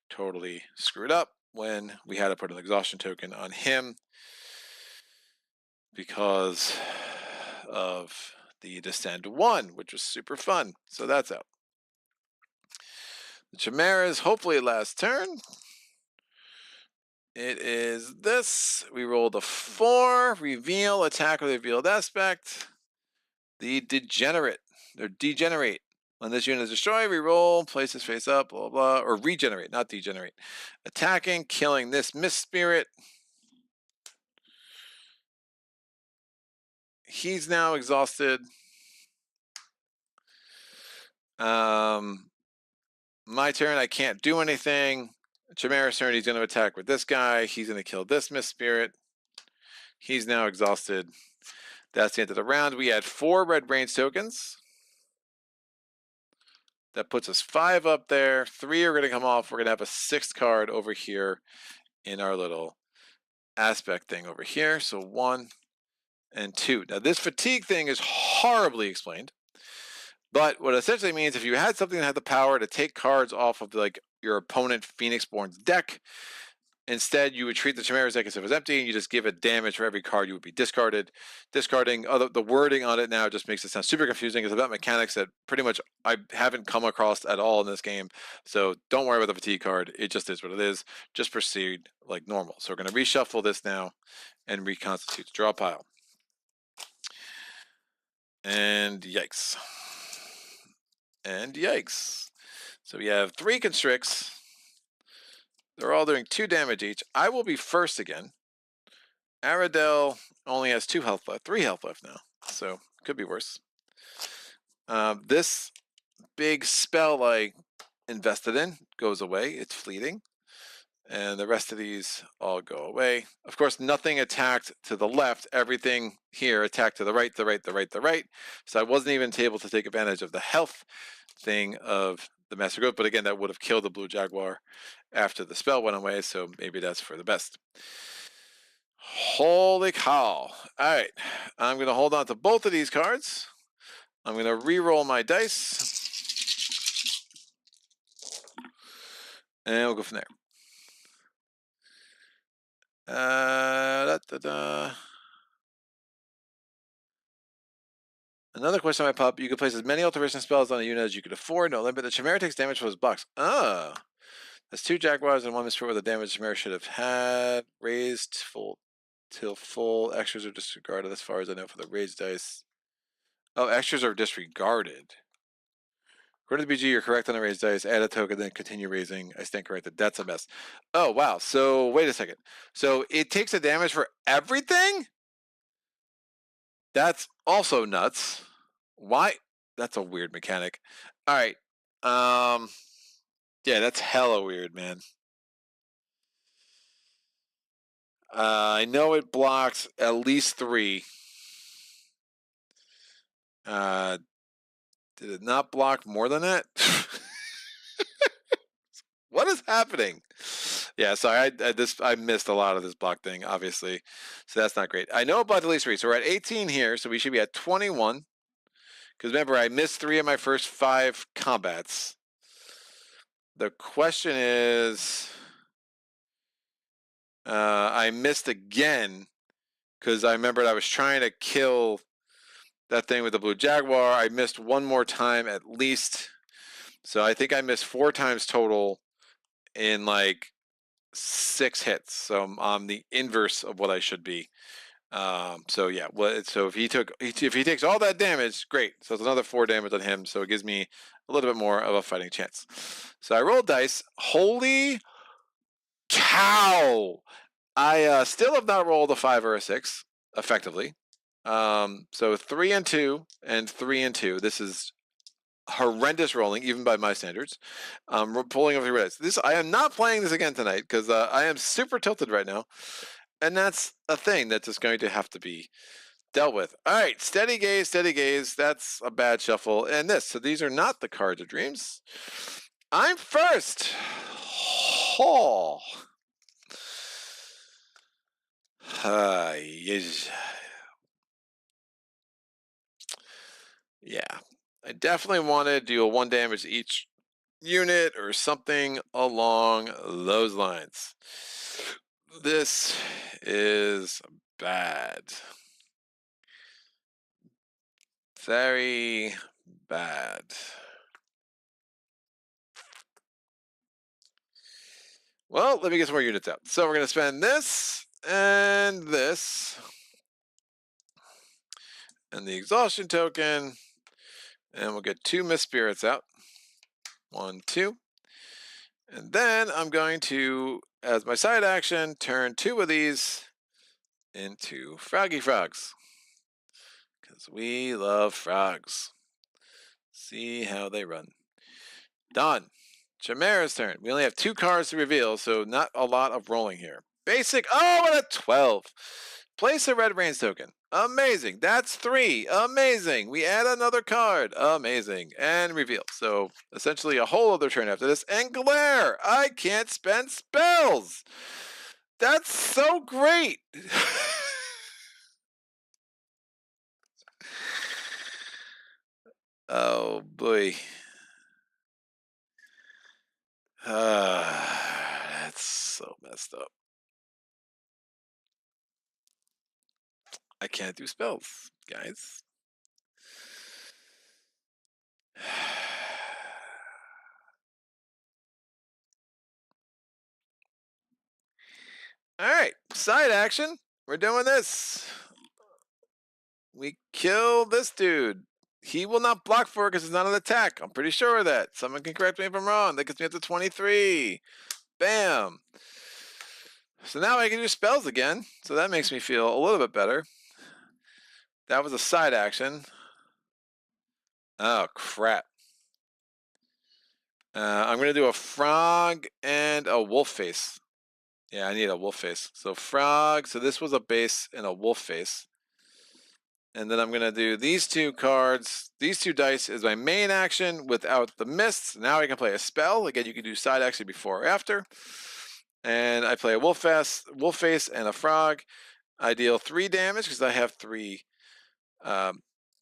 totally screwed up when we had to put an exhaustion token on him because of the Descend 1, which was super fun. So that's out. The Chimeras, hopefully last turn. It is this. We rolled a 4. Reveal, attack with revealed aspect. The Degenerate. Or Degenerate. When this unit is destroyed, reroll, place his face up, blah, blah, or regenerate, not degenerate. Attacking, killing this Mist Spirit. He's now exhausted. My turn, I can't do anything. Chimera's turn, he's going to attack with this guy. He's going to kill this Mist Spirit. He's now exhausted. That's the end of the round. We had 4 red range tokens. That puts us 5 up there. 3 are going to come off. We're going to have a 6th card over here in our little aspect thing over here. So 1 and 2. Now this fatigue thing is horribly explained. But what it essentially means, if you had something that had the power to take cards off of like your opponent Pheonixborn's deck, instead you would treat the Chimera's deck as if it was empty, and you just give it damage for every card you would be discarding. The wording on it now just makes it sound super confusing. It's about mechanics that pretty much I haven't come across at all in this game. So don't worry about the fatigue card. It just is what it is. Just proceed like normal. So we're going to reshuffle this now and reconstitute the draw pile. And yikes. And yikes. So we have 3 constricts. They're all doing 2 damage each. I will be first again. Aradel only has 2 health left, 3 health left now. So could be worse. This big spell I invested in goes away. It's fleeting. And the rest of these all go away. Of course, nothing attacked to the left. Everything here attacked to the right, the right, the right, the right. So I wasn't even able to take advantage of the health thing of the Master Growth. But again, that would have killed the Blue Jaguar after the spell went away. So maybe that's for the best. Holy cow. All right. I'm going to hold on to both of these cards. I'm going to re-roll my dice. And we'll go from there. Another question might pop. You can place as many alteration spells on a unit as you could afford. No limit. The Chimera takes damage from his box. Ah. That's 2 Jaguars and 1 Mist Spirit with the damage Chimera should have had. Raised full till full. Extras are disregarded as far as I know for the raised dice. Oh, extras are disregarded. Of According to BG, you're correct on the raised dice. Add a token, then continue raising. I stand corrected. That's a mess. Oh, wow. So, wait a second. So, it takes a damage for everything? That's also nuts. Why? That's a weird mechanic. All right. Yeah, that's hella weird, man. I know it blocks at least 3. Did it not block more than that? What is happening? Yeah, sorry, I missed a lot of this block thing, obviously, so that's not great. I know about the least 3, so we're at 18 here, so we should be at 21. Because remember, I missed 3 of my first 5 combats. The question is, I missed again because I remembered I was trying to kill that thing with the blue jaguar. I missed 1 more time at least, so I think I missed 4 times total in like 6 hits. So I'm the inverse of what I should be. So yeah, so if he takes all that damage, great. So it's another 4 damage on him. So it gives me a little bit more of a fighting chance. So I rolled dice. Holy cow! I still have not rolled a 5 or a 6 effectively. So 3 and 2 and 3 and 2. This is horrendous rolling, even by my standards. We're pulling over the dice. I am not playing this again tonight because I am super tilted right now, and that's a thing that's just going to have to be dealt with. All right, steady gaze, steady gaze. That's a bad shuffle. And this, so these are not the cards of dreams. I'm first. Oh. Yes. Yeah, I definitely want to do a 1 damage each unit or something along those lines. This is bad. Very bad. Well, let me get some more units out. So we're going to spend this and this and the exhaustion token, and we'll get 2 Mist Spirits out. 1, 2. And then I'm going to, as my side action, turn 2 of these into Froggy Frogs. Because we love frogs. See how they run. Done. Chimera's turn. We only have 2 cards to reveal, so not a lot of rolling here. Basic. Oh, and a 12. Place a red brains token. Amazing. That's 3. Amazing. We add another card. Amazing. And reveal. So essentially a whole other turn after this. And glare. I can't spend spells. That's so great. Oh boy. That's so messed up. I can't do spells, guys. All right, side action. We're doing this. We kill this dude. He will not block for it because it's not an attack. I'm pretty sure of that. Someone can correct me if I'm wrong. That gets me up to 23. Bam. So now I can do spells again. So that makes me feel a little bit better. That was a side action. Oh, crap. I'm going to do a frog and a wolf face. Yeah, I need a wolf face. So frog. So this was a base and a wolf face. And then I'm going to do these 2 cards. These 2 dice is my main action without the mists. Now I can play a spell. Again, you can do side action before or after. And I play a wolf face and a frog. I deal 3 damage because I have 3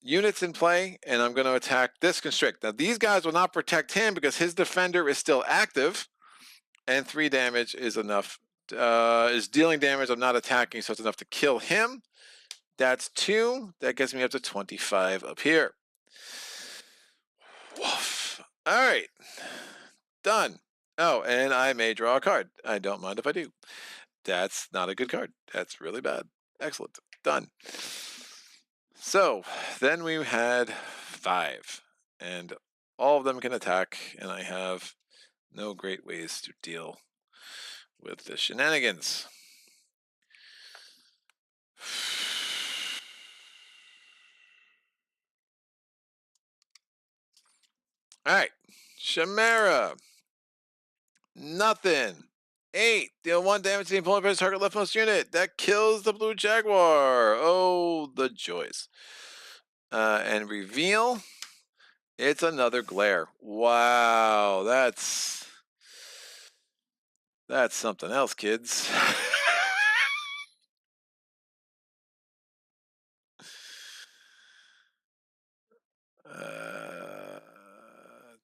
units in play. And I'm going to attack this constrict. Now these guys will not protect him because his defender is still active. And 3 damage is enough. Is dealing damage. I'm not attacking, so it's enough to kill him. That's 2. That gets me up to 25 up here. Woof. All right. Done. Oh, and I may draw a card. I don't mind if I do. That's not a good card. That's really bad. Excellent. Done. So then we had 5. And all of them can attack, and I have no great ways to deal with the shenanigans. All right, Chimera. Nothing. 8. Deal 1 damage to the opponent player target leftmost unit. That kills the blue jaguar. Oh, the joys. And reveal. It's another glare. Wow, that's something else, kids.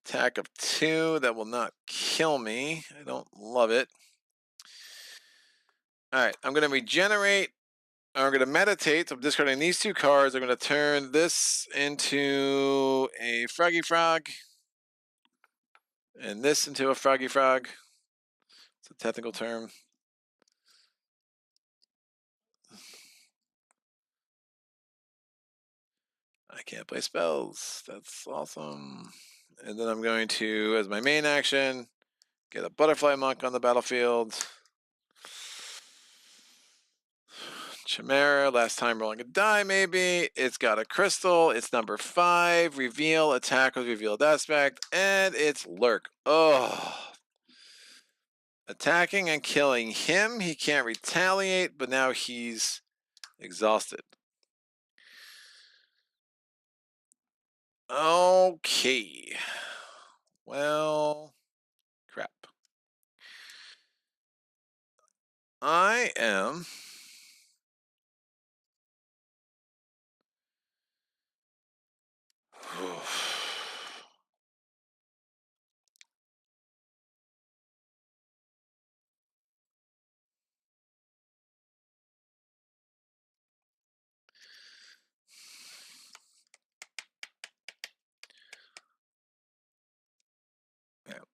Attack of 2. That will not kill me. I don't love it. All right, I'm going to regenerate. I'm going to meditate. So I'm discarding these 2 cards. I'm going to turn this into a Froggy Frog. And this into a Froggy Frog. It's a technical term. I can't play spells. That's awesome. And then I'm going to, as my main action, get a Butterfly Monk on the battlefield. Chimera, last time rolling a die, maybe. It's got a crystal. It's number 5. Reveal, attack with revealed aspect, and it's Lurk. Oh. Attacking and killing him. He can't retaliate, but now he's exhausted. Okay. Well, crap. I am...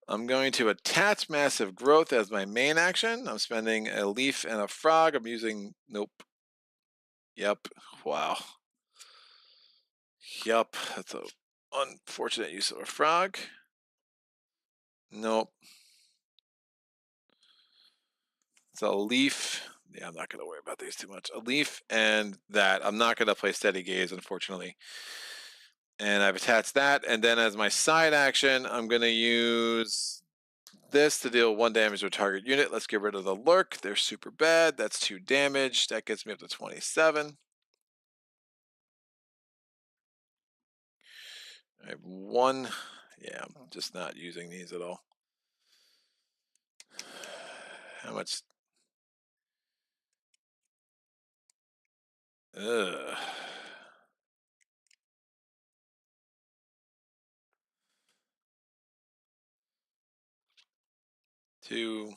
I'm going to attach Massive Growth as my main action. I'm spending a leaf and a frog. I'm using... Nope. Yep. Wow. Yep. That's an unfortunate use of a frog. Nope. It's a leaf. Yeah, I'm not going to worry about these too much. A leaf and that. I'm not going to play Steady Gaze, unfortunately. And I've attached that. And then as my side action, I'm going to use this to deal 1 damage to a target unit. Let's get rid of the Lurk. They're super bad. That's 2 damage. That gets me up to 27. I have 1. Yeah, I'm just not using these at all. How much? Ugh. Two.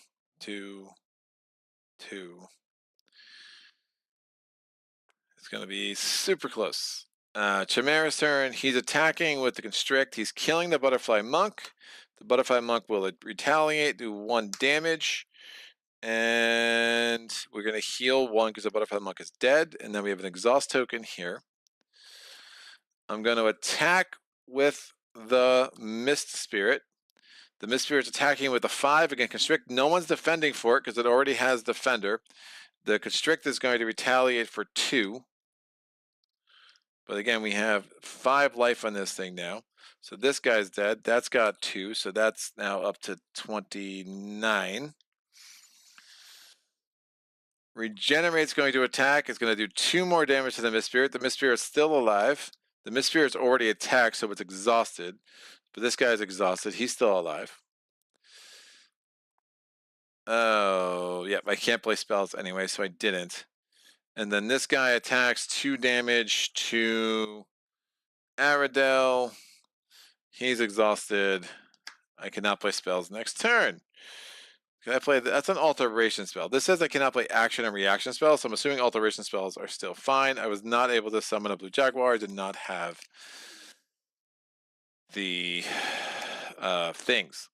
It's going to be super close. Chimera's turn. He's attacking with the Constrict. He's killing the Butterfly Monk. The Butterfly Monk will retaliate, do 1 damage. And we're going to heal 1 because the Butterfly Monk is dead. And then we have an Exhaust token here. I'm going to attack with the Mist Spirit. The Mist Spirit's attacking with a 5 against Constrict. No one's defending for it because it already has Defender. The Constrict is going to retaliate for 2. But again, we have 5 life on this thing now. So this guy's dead. That's got 2. So that's now up to 29. Regenerate's going to attack. It's going to do 2 more damage to the Mist Spirit. The Mist Spirit's still alive. The Mist Spirit's already attacked, so it's exhausted. But this guy's exhausted. He's still alive. Oh, yep. I can't play spells anyway, so I didn't. And then this guy attacks 2 damage to Aradel. He's exhausted. I cannot play spells next turn. Can I play? That's an alteration spell. This says I cannot play action and reaction spells, so I'm assuming alteration spells are still fine. I was not able to summon a blue jaguar. I did not have the things.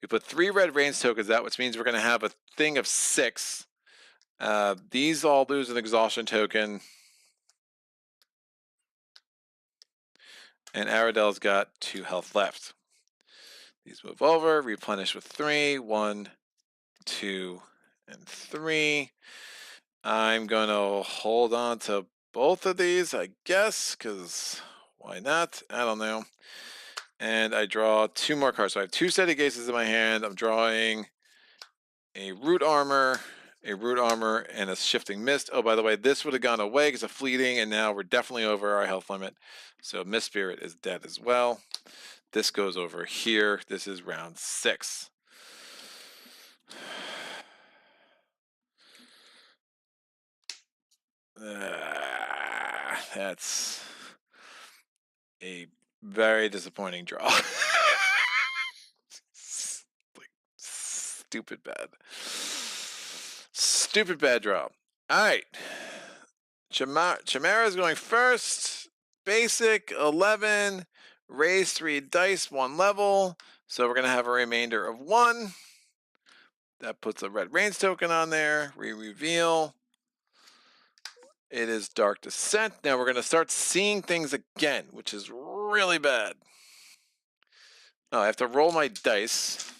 We put 3 red range tokens out, which means we're going to have a thing of 6. These all lose an exhaustion token. And Aradel's got 2 health left. These move over, replenish with 3. 1, 2, and 3. I'm going to hold on to both of these, I guess, because why not? I don't know. And I draw 2 more cards. So I have 2 steady gazes in my hand. I'm drawing a root armor, and a shifting mist. Oh, by the way, this would have gone away because of fleeting, and now we're definitely over our health limit. So Mist Spirit is dead as well. This goes over here. This is round 6. That's a very disappointing draw. Like, stupid bad. Stupid bad draw. All right. Chimera is going first. Basic 11. Raise 3 dice, 1 level. So we're going to have a remainder of 1. That puts a red range token on there. Reveal. It is Dark Descent. Now we're going to start seeing things again, which is really bad. Oh, I have to roll my dice.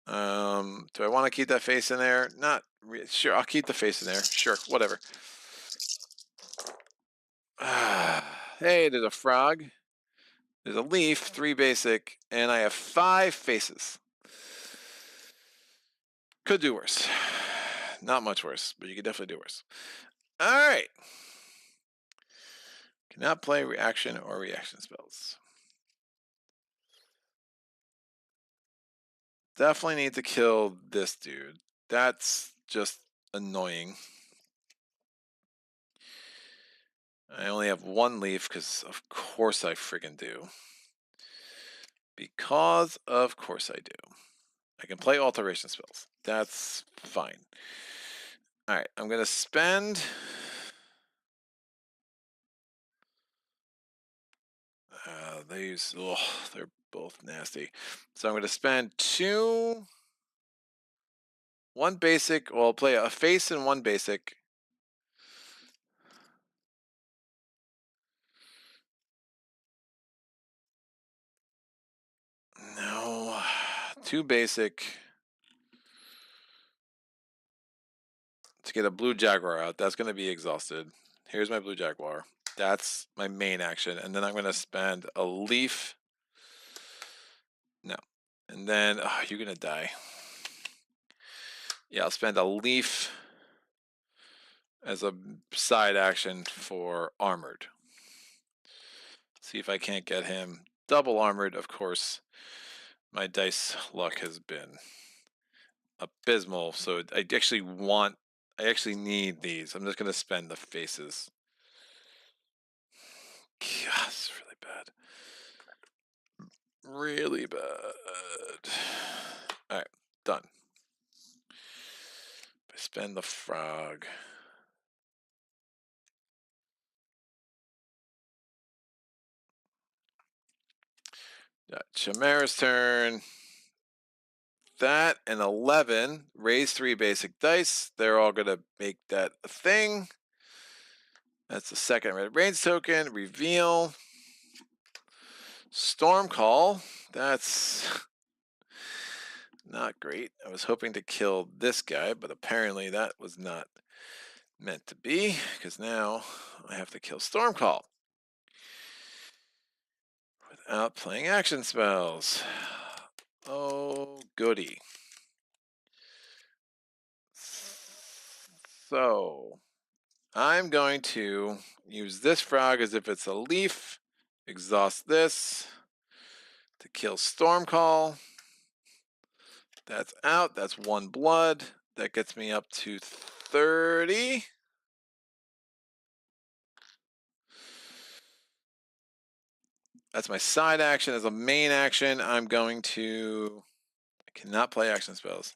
Do I want to keep that face in there? Not sure. I'll keep the face in there. Sure, whatever. Hey, there's a frog. There's a leaf, 3 basic, and I have 5 faces. Could do worse. Not much worse, but you could definitely do worse. All right. Cannot play reaction or reaction spells. Definitely need to kill this dude. That's just annoying. I only have 1 leaf because of course I friggin' do. Because of course I do. I can play alteration spells. That's fine. All right, I'm going to spend... they're both nasty. So I'm going to spend 2... 1 basic. Well, I'll play a face and 1 basic. No. 2 basic. To get a blue jaguar out. That's going to be exhausted. Here's my blue jaguar. That's my main action. And then I'm going to spend a leaf. No. And then, you're going to die. Yeah, I'll spend a leaf as a side action for armored. See if I can't get him double armored. Of course, my dice luck has been abysmal. So I actually need these. I'm just going to spend the faces. God, it's really bad. Really bad. All right, done. I spend the frog. Chimera's turn. That and 11. Raise 3 basic dice. They're all going to make that a thing. That's the second red range token. Reveal. Storm Call. That's not great. I was hoping to kill this guy, but apparently that was not meant to be, because now I have to kill Storm Call without playing action spells. Oh, goody. So I'm going to use this frog as if it's a leaf, exhaust this to kill Stormcall. That's out. That's 1 blood. That gets me up to 30. That's my side action. As a main action, I'm going to... I cannot play action spells.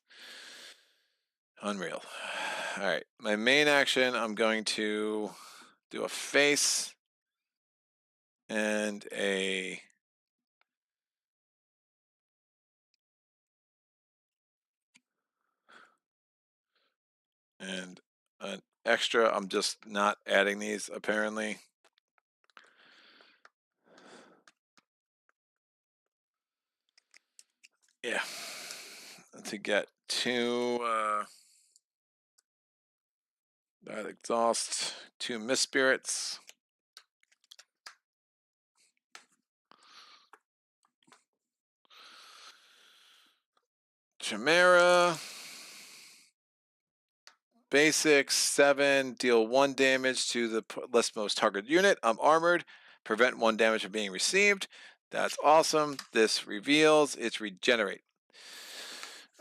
Unreal. All right. My main action, I'm going to do a face and a... and an extra. I'm just not adding these, apparently. Yeah. To get 2 that exhaust, 2 mist spirits. Chimera. Basic 7, deal 1 damage to the leftmost target unit. I'm armored. Prevent 1 damage from being received. That's awesome. This reveals it's regenerate.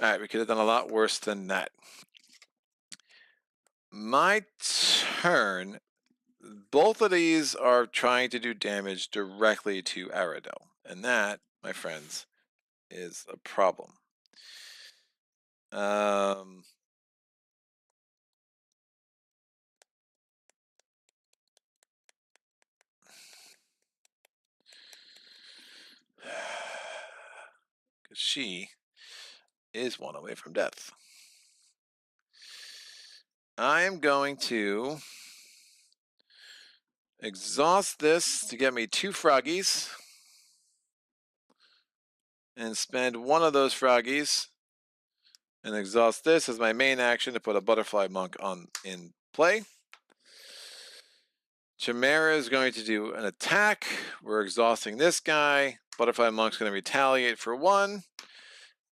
Alright, we could have done a lot worse than that. My turn. Both of these are trying to do damage directly to Aradel. And that, my friends, is a problem. Because she is 1 away from death. I am going to exhaust this to get me 2 froggies and spend 1 of those froggies and exhaust this as my main action to put a butterfly monk on in play. Chimera is going to do an attack. We're exhausting this guy. Butterfly monk's going to retaliate for 1.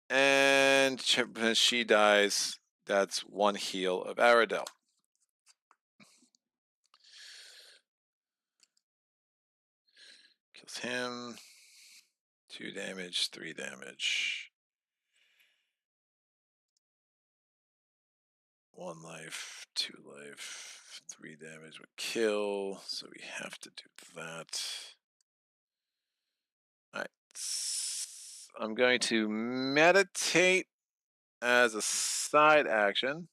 And when she dies, that's 1 heal of Aradel. Kills him. 2 damage, 3 damage. 1 life, 2 life, 3 damage would kill, so we have to do that. Alright. I'm going to meditate as a side action.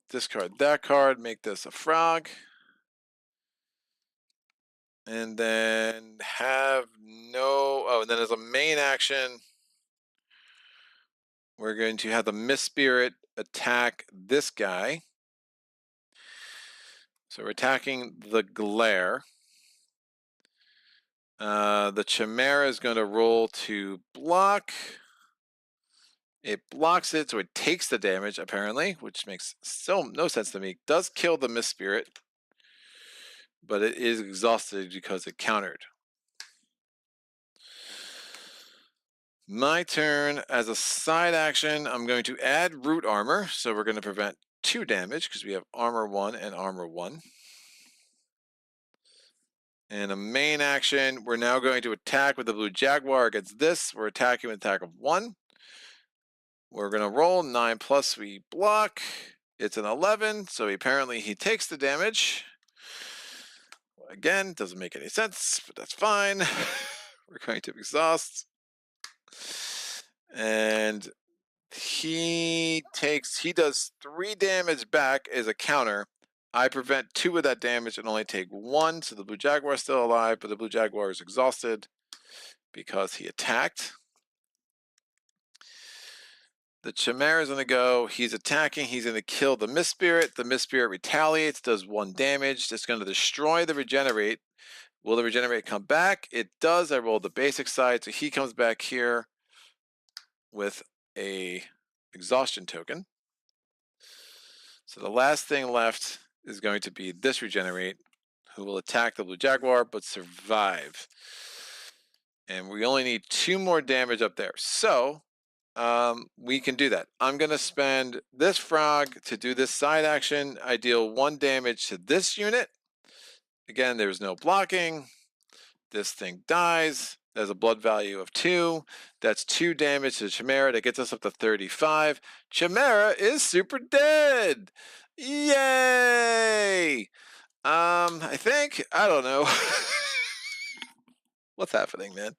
Discard that card, make this a frog. And then have no... Oh, and then as a main action, we're going to have the Mist Spirit attack this guy. So we're attacking the Glare. The Chimera is going to roll to block. It blocks it, so it takes the damage, apparently, which makes no sense to me. Does kill the Mist Spirit, but it is exhausted because it countered. My turn. As a side action, I'm going to add Root Armor, so we're going to prevent 2 damage because we have Armor 1 and Armor 1. And a main action, we're now going to attack with the Blue Jaguar against this. We're attacking with an attack of 1. We're going to roll 9 plus, we block. It's an 11, so apparently he takes the damage. Again, doesn't make any sense, but that's fine. We're going to exhaust. And he does 3 damage back as a counter. I prevent 2 of that damage and only take 1, so the Blue Jaguar is still alive, but the Blue Jaguar is exhausted because he attacked. The Chimera is going to go. He's attacking. He's going to kill the Mist Spirit. The Mist Spirit retaliates, does 1 damage. It's going to destroy the Regenerate. Will the Regenerate come back? It does. I rolled the basic side, so he comes back here with a exhaustion token. So the last thing left is going to be this Regenerate, who will attack the Blue Jaguar, but survive. And we only need 2 more damage up there. So we can do that. I'm going to spend this frog to do this side action. I deal 1 damage to this unit. Again, there's no blocking. This thing dies. There's a blood value of 2. That's 2 damage to Chimera. That gets us up to 35. Chimera is super dead. Yay! I think, I don't know. What's happening, man?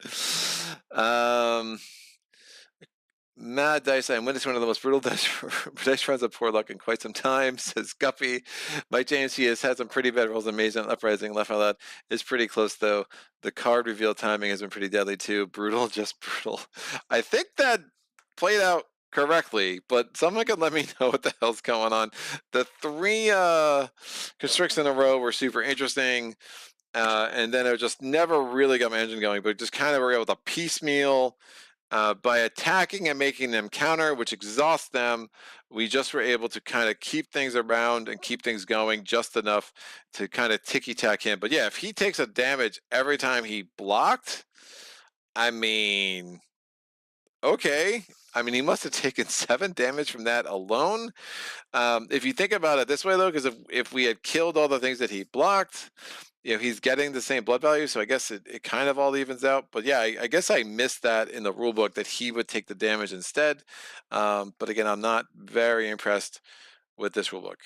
Mad Dice, I'm witnessing one of the most brutal dice runs of poor luck in quite some time, says Guppy. Mike James, he has had some pretty bad rolls. Amazing Uprising, Left Out Loud is pretty close, though. The card reveal timing has been pretty deadly, too. Brutal, just brutal. I think that played out correctly, but someone could let me know what the hell's going on. The 3 constricts in a row were super interesting. and then I just never really got my engine going, but just kind of were able to piecemeal by attacking and making them counter, which exhausts them. We just were able to kind of keep things around and keep things going just enough to kind of ticky tack him. But yeah, if he takes a damage every time he blocked, I mean, okay. I mean, he must have taken 7 damage from that alone. If you think about it this way, though, because if we had killed all the things that he blocked, he's getting the same blood value, so I guess it kind of all evens out. But yeah, I guess I missed that in the rule book that he would take the damage instead. But again, I'm not very impressed with this rule book.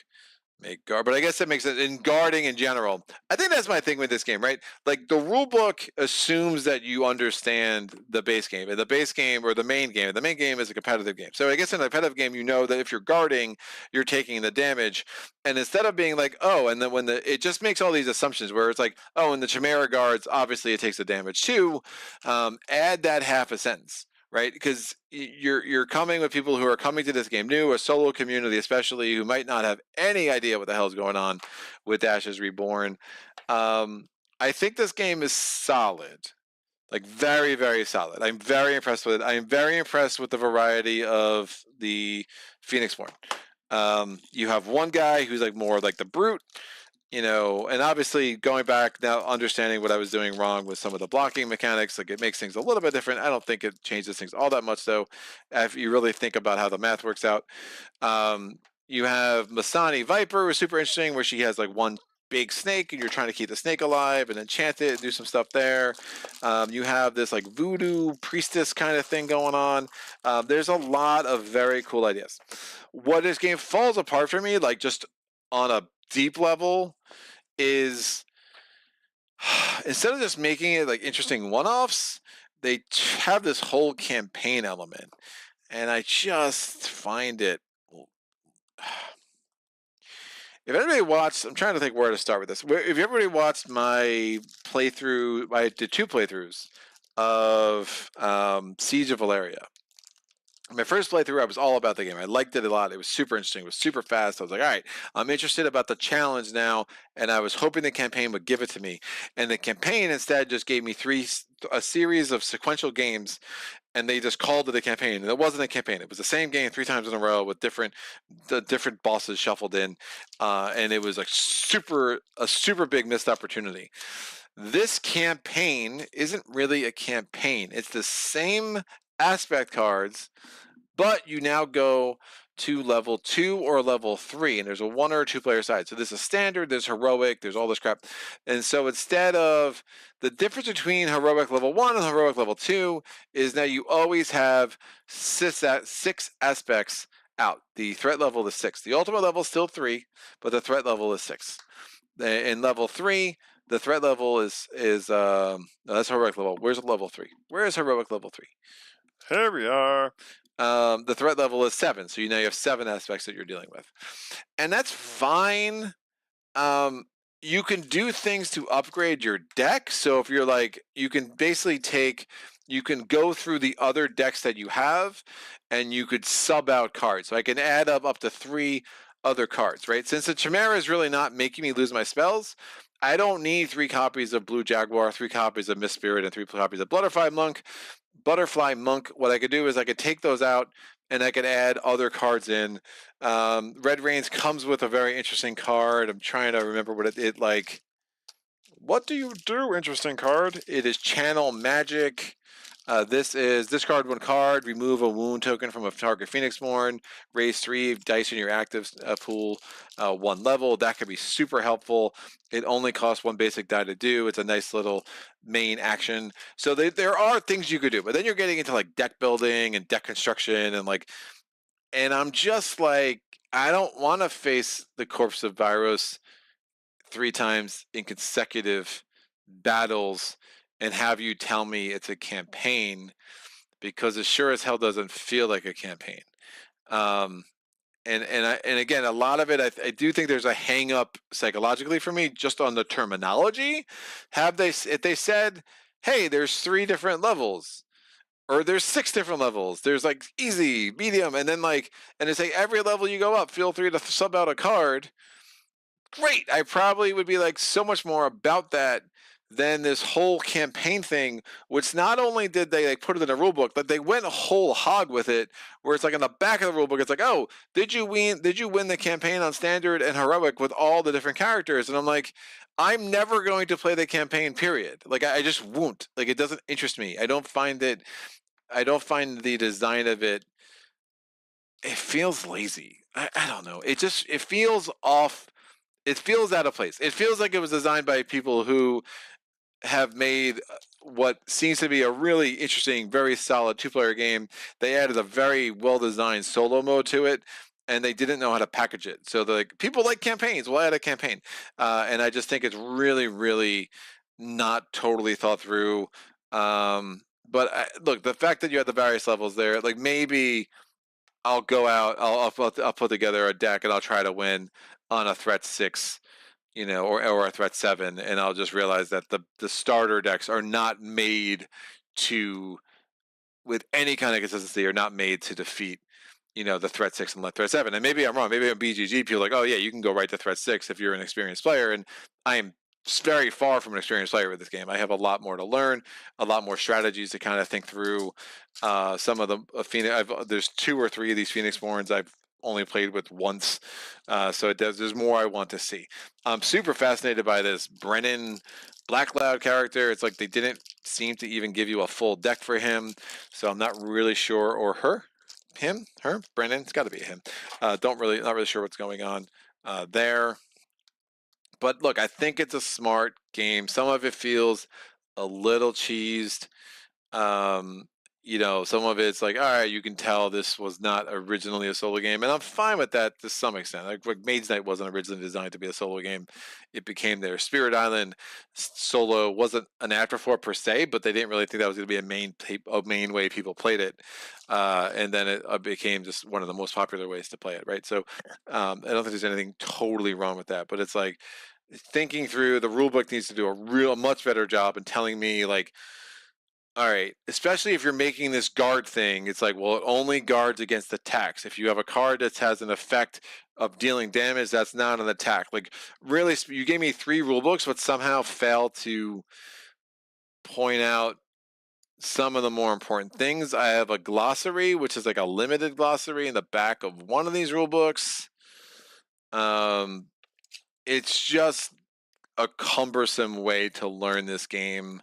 Make guard, but I guess that makes it in guarding in general. I think that's my thing with this game, right? Like the rule book assumes that you understand the base game, and the base game or the main game. The main game is a competitive game. So I guess in a competitive game, you know that if you're guarding, you're taking the damage, and instead of being like, oh, and then it just makes all these assumptions where it's like, oh, and the Chimera guards, obviously it takes the damage too. Add that half a sentence, right? Because you're coming with people who are coming to this game new, a solo community especially, who might not have any idea what the hell is going on with Ashes Reborn. I think this game is solid, like very, very solid. I'm very impressed with it. I am very impressed with the variety of the Pheonixborn. You have one guy who's like more like the brute, and obviously going back now, understanding what I was doing wrong with some of the blocking mechanics, like it makes things a little bit different. I don't think it changes things all that much, though, if you really think about how the math works out. You have Masani Viper, who's super interesting, where she has like one big snake, and you're trying to keep the snake alive and enchant it and do some stuff there. You have this like voodoo priestess kind of thing going on. There's a lot of very cool ideas. What this game falls apart for me, like just on a deep level, is instead of just making it like interesting one-offs, they have this whole campaign element, and I just find it. If anybody watched, I'm trying to think where to start with this. If everybody watched my playthrough, I did 2 playthroughs of Siege of Valeria. My first playthrough, I was all about the game. I liked it a lot. It was super interesting. It was super fast. I was like, all right, I'm interested about the challenge now, and I was hoping the campaign would give it to me. And the campaign instead just gave me a series of sequential games, and they just called it a campaign. And it wasn't a campaign. It was the same game 3 times in a row with different bosses shuffled in, and it was like a super big missed opportunity. This campaign isn't really a campaign. It's the same aspect cards, but you now go to level 2 or level 3, and there's a 1 or 2 player side. So there's a standard, there's heroic, there's all this crap. And so instead of the difference between heroic level 1 and heroic level 2 is now you always have 6 aspects out. The threat level is 6. The ultimate level is still 3, but the threat level is 6. In level 3, the threat level is no, that's heroic level. Where's level 3? Where is heroic level 3? Here we are. The threat level is 7, so now you have 7 aspects that you're dealing with, and that's fine. You can do things to upgrade your deck. So if you're like, you can go through the other decks that you have, and you could sub out cards. So I can add up to 3 other cards, right? Since the Chimera is really not making me lose my spells, I don't need 3 copies of Blue Jaguar, 3 copies of Mist Spirit, and 3 copies of Butterfly Monk. What I could do is I could take those out, and I could add other cards in. Red Rains comes with a very interesting card. I'm trying to remember what it like. What do you do? Interesting card. It is Channel Magic. This is discard 1 card, remove a wound token from a target Pheonixborn, raise 3 dice in your active pool, 1 level. That could be super helpful. It only costs 1 basic die to do. It's a nice little main action. So there are things you could do, but then you're getting into like deck building and deck construction and I'm just like, I don't want to face the Corpse of Viros 3 times in consecutive battles and have you tell me it's a campaign, because it sure as hell doesn't feel like a campaign. And again, a lot of it, I do think there's a hang up psychologically for me just on the terminology. If they said, hey, there's 3 different levels, or there's 6 different levels, there's like easy, medium, and then and it's like every level you go up, feel free to sub out a card. Great. I probably would be like so much more about that then this whole campaign thing, which not only did they like put it in a rule book, but they went whole hog with it, where it's like on the back of the rule book, it's like, oh, did you win the campaign on standard and heroic with all the different characters? And I'm like, I'm never going to play the campaign, period. Like I just won't. Like it doesn't interest me. I don't find the design of it, it feels lazy. I don't know. It feels off. It feels out of place. It feels like it was designed by people who have made what seems to be a really interesting, very solid two-player game. They added a very well-designed solo mode to it, and they didn't know how to package it. So they're like, people like campaigns. We'll add a campaign, and I just think it's really, really not totally thought through. But look, the fact that you have the various levels there, like maybe I'll go out, I'll put together a deck and I'll try to win on a threat 6, or a threat 7, and I'll just realize that the starter decks are not made to, with any kind of consistency, are not made to defeat, the threat 6 and threat 7. And maybe I'm wrong. Maybe on BGG, people are like, oh yeah, you can go right to threat 6 if you're an experienced player, and I am very far from an experienced player with this game. I have a lot more to learn, a lot more strategies to kind of think through. Some of the Phoenix, there's 2 or 3 of these Pheonixborns I've only played with once, so there's more I want to see. I'm super fascinated by this Brennan Black Cloud character. It's like they didn't seem to even give you a full deck for him, so I'm not really sure, or her, him, her, Brennan. It's got to be him. Not really sure what's going on there. But look, I think it's a smart game. Some of it feels a little cheesed. Um, some of it's like, all right, you can tell this was not originally a solo game, and I'm fine with that to some extent. Like Maid's Night wasn't originally designed to be a solo game; it became their Spirit Island solo wasn't an afterthought per se, but they didn't really think that was going to be a main way people played it, and then it became just one of the most popular ways to play it, right? So I don't think there's anything totally wrong with that, but it's like thinking through the rule book needs to do a much better job in telling me like, all right, especially if you're making this guard thing, it's like, well, it only guards against attacks. If you have a card that has an effect of dealing damage, that's not an attack. Like, really, you gave me 3 rule books, but somehow failed to point out some of the more important things. I have a glossary, which is like a limited glossary in the back of one of these rule books. It's just a cumbersome way to learn this game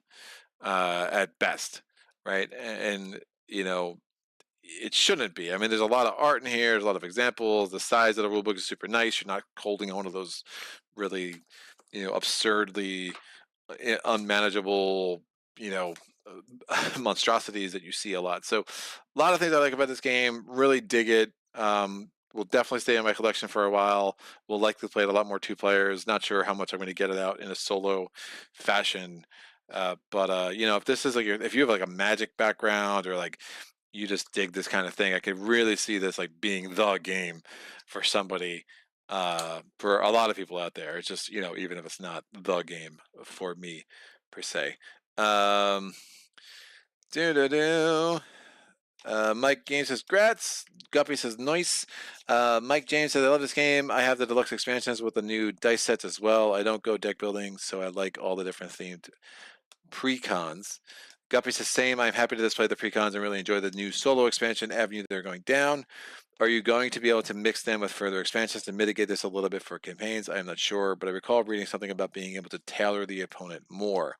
at best, right? And it shouldn't be. I mean, there's a lot of art in here. There's a lot of examples. The size of the rulebook is super nice. You're not holding one of those really, absurdly unmanageable, monstrosities that you see a lot. So, a lot of things I like about this game. Really dig it. Will definitely stay in my collection for a while. Will likely play it a lot more 2 players. Not sure how much I'm going to get it out in a solo fashion. But if this is like if you have like a Magic background, or like you just dig this kind of thing, I could really see this like being the game for somebody. For a lot of people out there, it's just even if it's not the game for me per se. Do do do. Mike James says, "Grats." Guppy says, "Nice." Mike James says, "I love this game. I have the deluxe expansions with the new dice sets as well. I don't go deck building, so I like all the different themed precons." Guppy says, "Same. I'm happy to display the precons and really enjoy the new solo expansion avenue they're going down. Are you going to be able to mix them with further expansions to mitigate this a little bit for campaigns? I am not sure, but I recall reading something about being able to tailor the opponent more."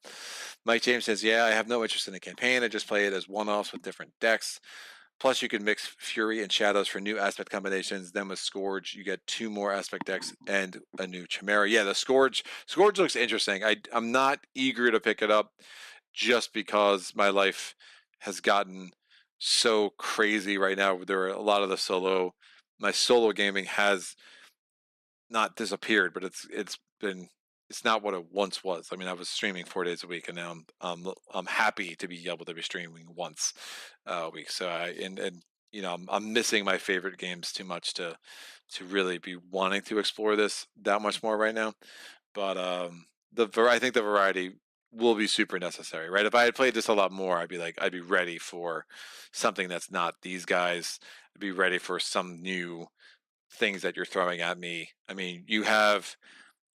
Mike James says, "Yeah, I have no interest in the campaign. I just play it as one-offs with different decks. Plus, you can mix Fury and Shadows for new aspect combinations. Then with Scourge, you get 2 more aspect decks and a new Chimera." Yeah, the Scourge looks interesting. I'm not eager to pick it up just because my life has gotten so crazy right now. There are a lot of my solo gaming has not disappeared, but it's not what it once was. I mean, I was streaming 4 days a week, and now I'm happy to be able to be streaming once a week. So I'm missing my favorite games too much to really be wanting to explore this that much more right now. But I think the variety will be super necessary, right? If I had played this a lot more, I'd be ready for something that's not these guys. I'd be ready for some new things that you're throwing at me. I mean, you have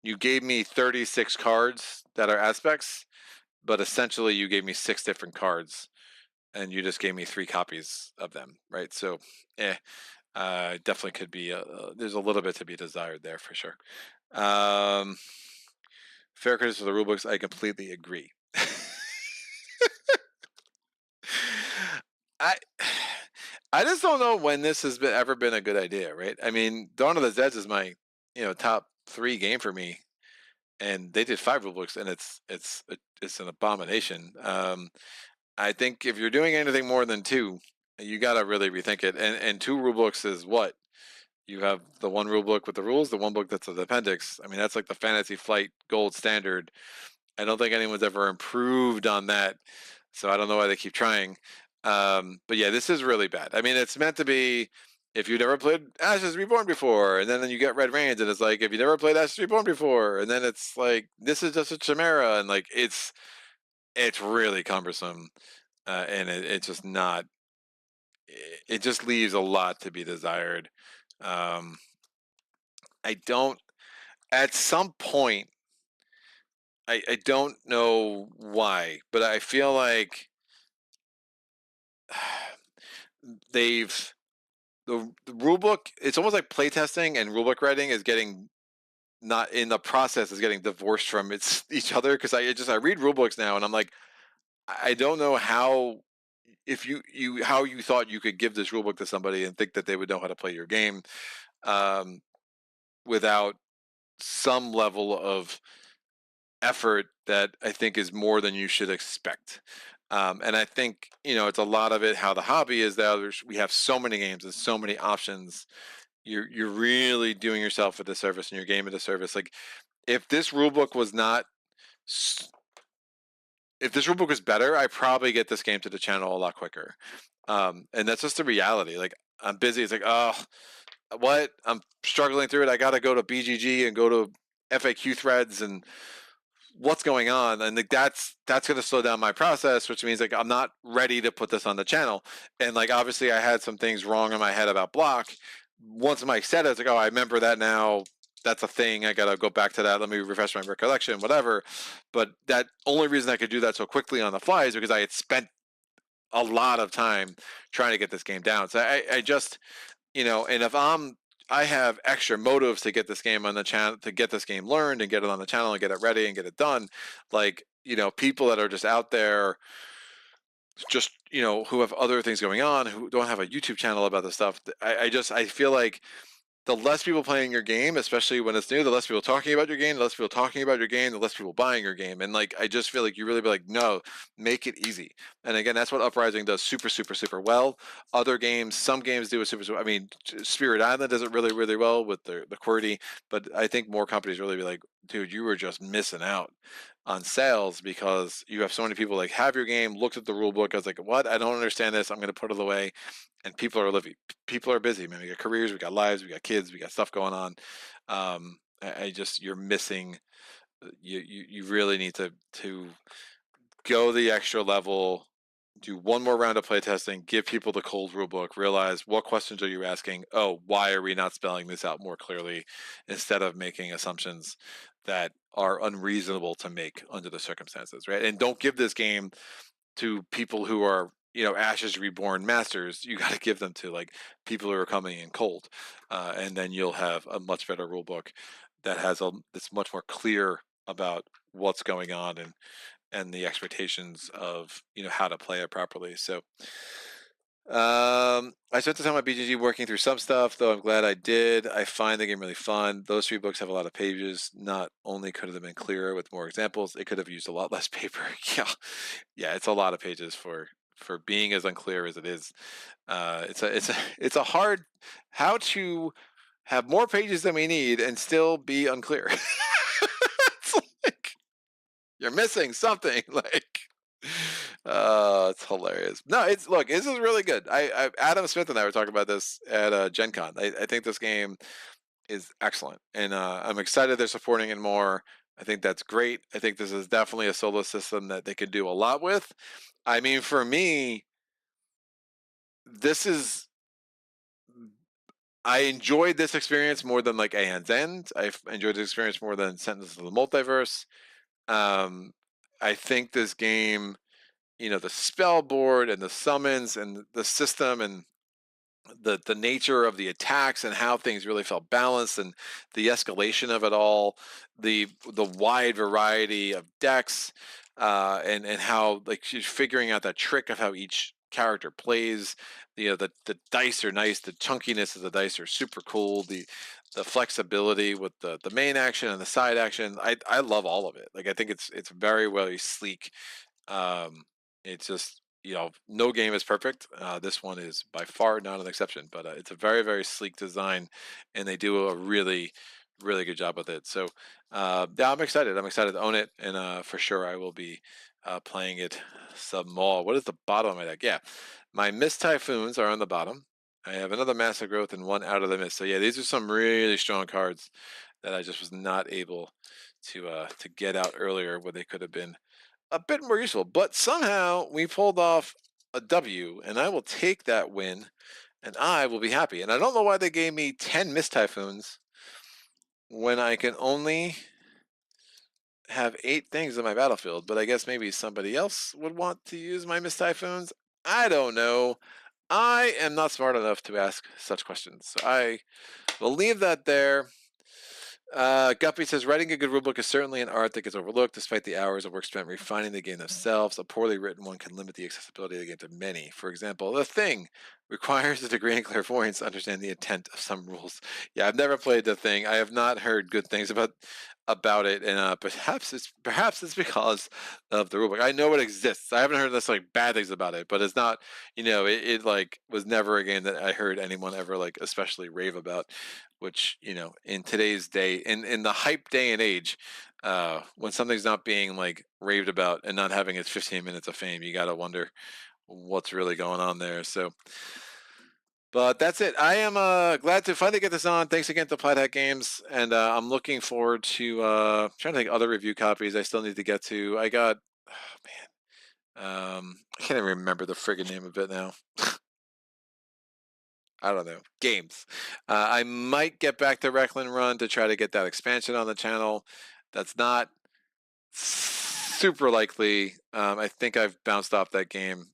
you gave me 36 cards that are aspects, but essentially you gave me 6 different cards, and you just gave me 3 copies of them, right? So, definitely could be there's a little bit to be desired there for sure. Um, Fair criticism of the rulebooks, I completely agree. I I just don't know when this has ever been a good idea, right? I mean, Dawn of the Dead is my top 3 game for me, and they did 5 rulebooks, and it's an abomination. I think if you're doing anything more than 2, you got to really rethink it. And 2 rulebooks is what you have: the one rule book with the rules, the one book that's an appendix. I mean, that's like the Fantasy Flight gold standard. I don't think anyone's ever improved on that, so I don't know why they keep trying. But yeah, this is really bad. I mean, it's meant to be if you've never played Ashes Reborn before, and then you get Red Rains, and it's like if you never played Ashes Reborn before, and then it's like this is just a chimera, and like it's really cumbersome, and it's just not. It just leaves a lot to be desired. Um, I don't. At some point, I don't know why, but I feel like they've the rule book. It's almost like playtesting and rulebook writing is getting not in the process is getting divorced from each other, because I read rulebooks now and I'm like, I don't know how, if you how you thought you could give this rulebook to somebody and think that they would know how to play your game, um, without some level of effort that I think is more than you should expect. And I think it's a lot of it how the hobby is that we have so many games and so many options. You're really doing yourself a disservice and your game a disservice. Like if this rule book was not, if this rule book was better, I probably get this game to the channel a lot quicker. And that's just the reality. Like I'm busy. It's like, oh, what? I'm struggling through it. I got to go to BGG and go to FAQ threads and what's going on, and like that's going to slow down my process, which means like I'm not ready to put this on the channel. And like obviously I had some things wrong in my head about block. Once Mike said it, it's like, oh, I remember that now. That's a thing. I gotta go back to that. Let me refresh my recollection, whatever. But that only reason I could do that so quickly on the fly is because I had spent a lot of time trying to get this game down. So I just, and if I have extra motives to get this game on the channel, to get this game learned and get it on the channel and get it ready and get it done. Like, people that are just out there, just, who have other things going on, who don't have a YouTube channel about this stuff. I feel like the less people playing your game, especially when it's new, the less people talking about your game, the less people talking about your game, the less people buying your game. And like, I just feel like you really be like, no, make it easy. And again, that's what Uprising does super, super, super well. Other games, some games do it super. I mean, Spirit Island does it really, really well with the QWERTY, but I think more companies really be like, dude, you were just missing out on sales because you have so many people like have your game, looked at the rule book. I was like, what? I don't understand this. I'm going to put it away. And people are living, people are busy, man. We got careers, we got lives, we got kids, we got stuff going on. I just, you're missing, you really need to go the extra level, do one more round of playtesting, give people the cold rule book, realize what questions are you asking? Oh, why are we not spelling this out more clearly, instead of making assumptions that are unreasonable to make under the circumstances, right? And don't give this game to people who are Ashes Reborn masters. You got to give them to like people who are coming in cold, and then you'll have a much better rule book that has that's much more clear about what's going on and the expectations of how to play it properly. So I spent the time at BGG working through some stuff, though I'm glad I did. I find the game really fun. Those 3 books have a lot of pages. Not only could have been clearer with more examples, it could have used a lot less paper. Yeah, it's a lot of pages for being as unclear as it is. It's a hard, how to have more pages than we need and still be unclear. It's like you're missing something. Like, it's hilarious. No, look, this is really good. Adam Smith and I were talking about this at Gen Con. I think this game is excellent, and I'm excited they're supporting it more. I think that's great. I think this is definitely a solo system that they could do a lot with. I mean, for me, this is I enjoyed this experience more than like Aeon's End. I've enjoyed this experience more than Sentinels of the Multiverse. Um, I think this game, the spell board and the summons and the system and the nature of the attacks and how things really felt balanced and the escalation of it all, the wide variety of decks, and how like she's figuring out that trick of how each character plays. The dice are nice. The chunkiness of the dice are super cool. The flexibility with the main action and the side action. I love all of it. Like I think it's very well sleek. It's just no game is perfect. This one is by far not an exception, but it's a very very sleek design, and they do a really really good job with it. So yeah, I'm excited. I'm excited to own it, and for sure I will be playing it some more. What is the bottom of my deck? Yeah, my Mist Typhoons are on the bottom. I have another Massive Growth and one Out of the Mist. So yeah, these are some really strong cards that I just was not able to get out earlier, where they could have been a bit more useful. But somehow we pulled off a W, and I will take that win, and I will be happy. And I don't know why they gave me 10 Mist Typhoons when I can only have 8 things in my battlefield. But I guess maybe somebody else would want to use my Mist Typhoons. I don't know. I am not smart enough to ask such questions. So I will leave that there. Guppy says, writing a good rulebook is certainly an art that gets overlooked despite the hours of work spent refining the game themselves. A poorly written one can limit the accessibility of the game to many. For example, The Thing requires a degree in clairvoyance to understand the intent of some rules. Yeah, I've never played The Thing. I have not heard good things about it, and perhaps it's because of the rulebook. I know it exists. I haven't heard necessarily bad things about it, but it's not. It like was never a game that I heard anyone ever like especially rave about. Which in today's day, in the hype day and age, when something's not being like raved about and not having its 15 minutes of fame, you got to wonder what's really going on there. So, but that's it. I am glad to finally get this on. Thanks again to Plaid Hat Games, and I'm looking forward to trying to think other review copies I still need to get to. I got, oh man, I can't even remember the friggin' name of it now. I don't know, games. I might get back to Reckland Run to try to get that expansion on the channel. That's not super likely. I think I've bounced off that game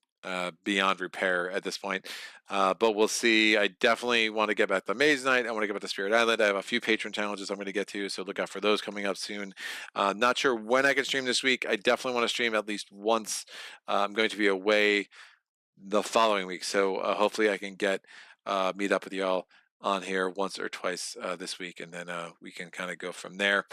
beyond repair at this point. But we'll see. I definitely want to get back to Maze Night. I want to get back to Spirit Island. I have a few patron challenges I'm going to get to, so look out for those coming up soon. Not sure when I can stream this week. I definitely want to stream at least once. I'm going to be away the following week, so hopefully I can meet up with y'all on here once or twice this week, and then we can kind of go from there.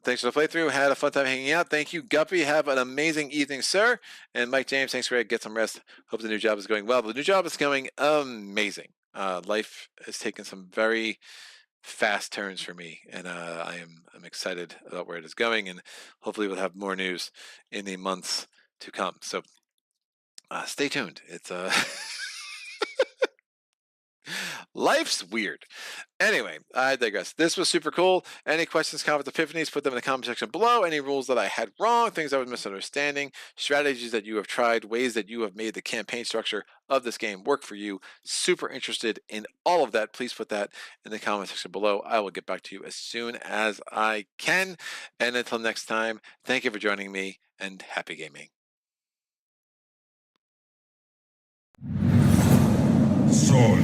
Thanks for the playthrough. Had a fun time hanging out. Thank you, Guppy. Have an amazing evening, sir. And Mike James, thanks, Greg. Get some rest. Hope the new job is going well. The new job is going amazing. Life has taken some very fast turns for me, and I'm excited about where it is going, and hopefully we'll have more news in the months to come. So stay tuned. It's life's weird. Anyway, I digress. This was super cool. Any questions, comments, epiphanies, put them in the comment section below. Any rules that I had wrong, things I was misunderstanding, strategies that you have tried, ways that you have made the campaign structure of this game work for you. Super interested in all of that. Please put that in the comment section below. I will get back to you as soon as I can. And until next time, thank you for joining me, and happy gaming. Solo.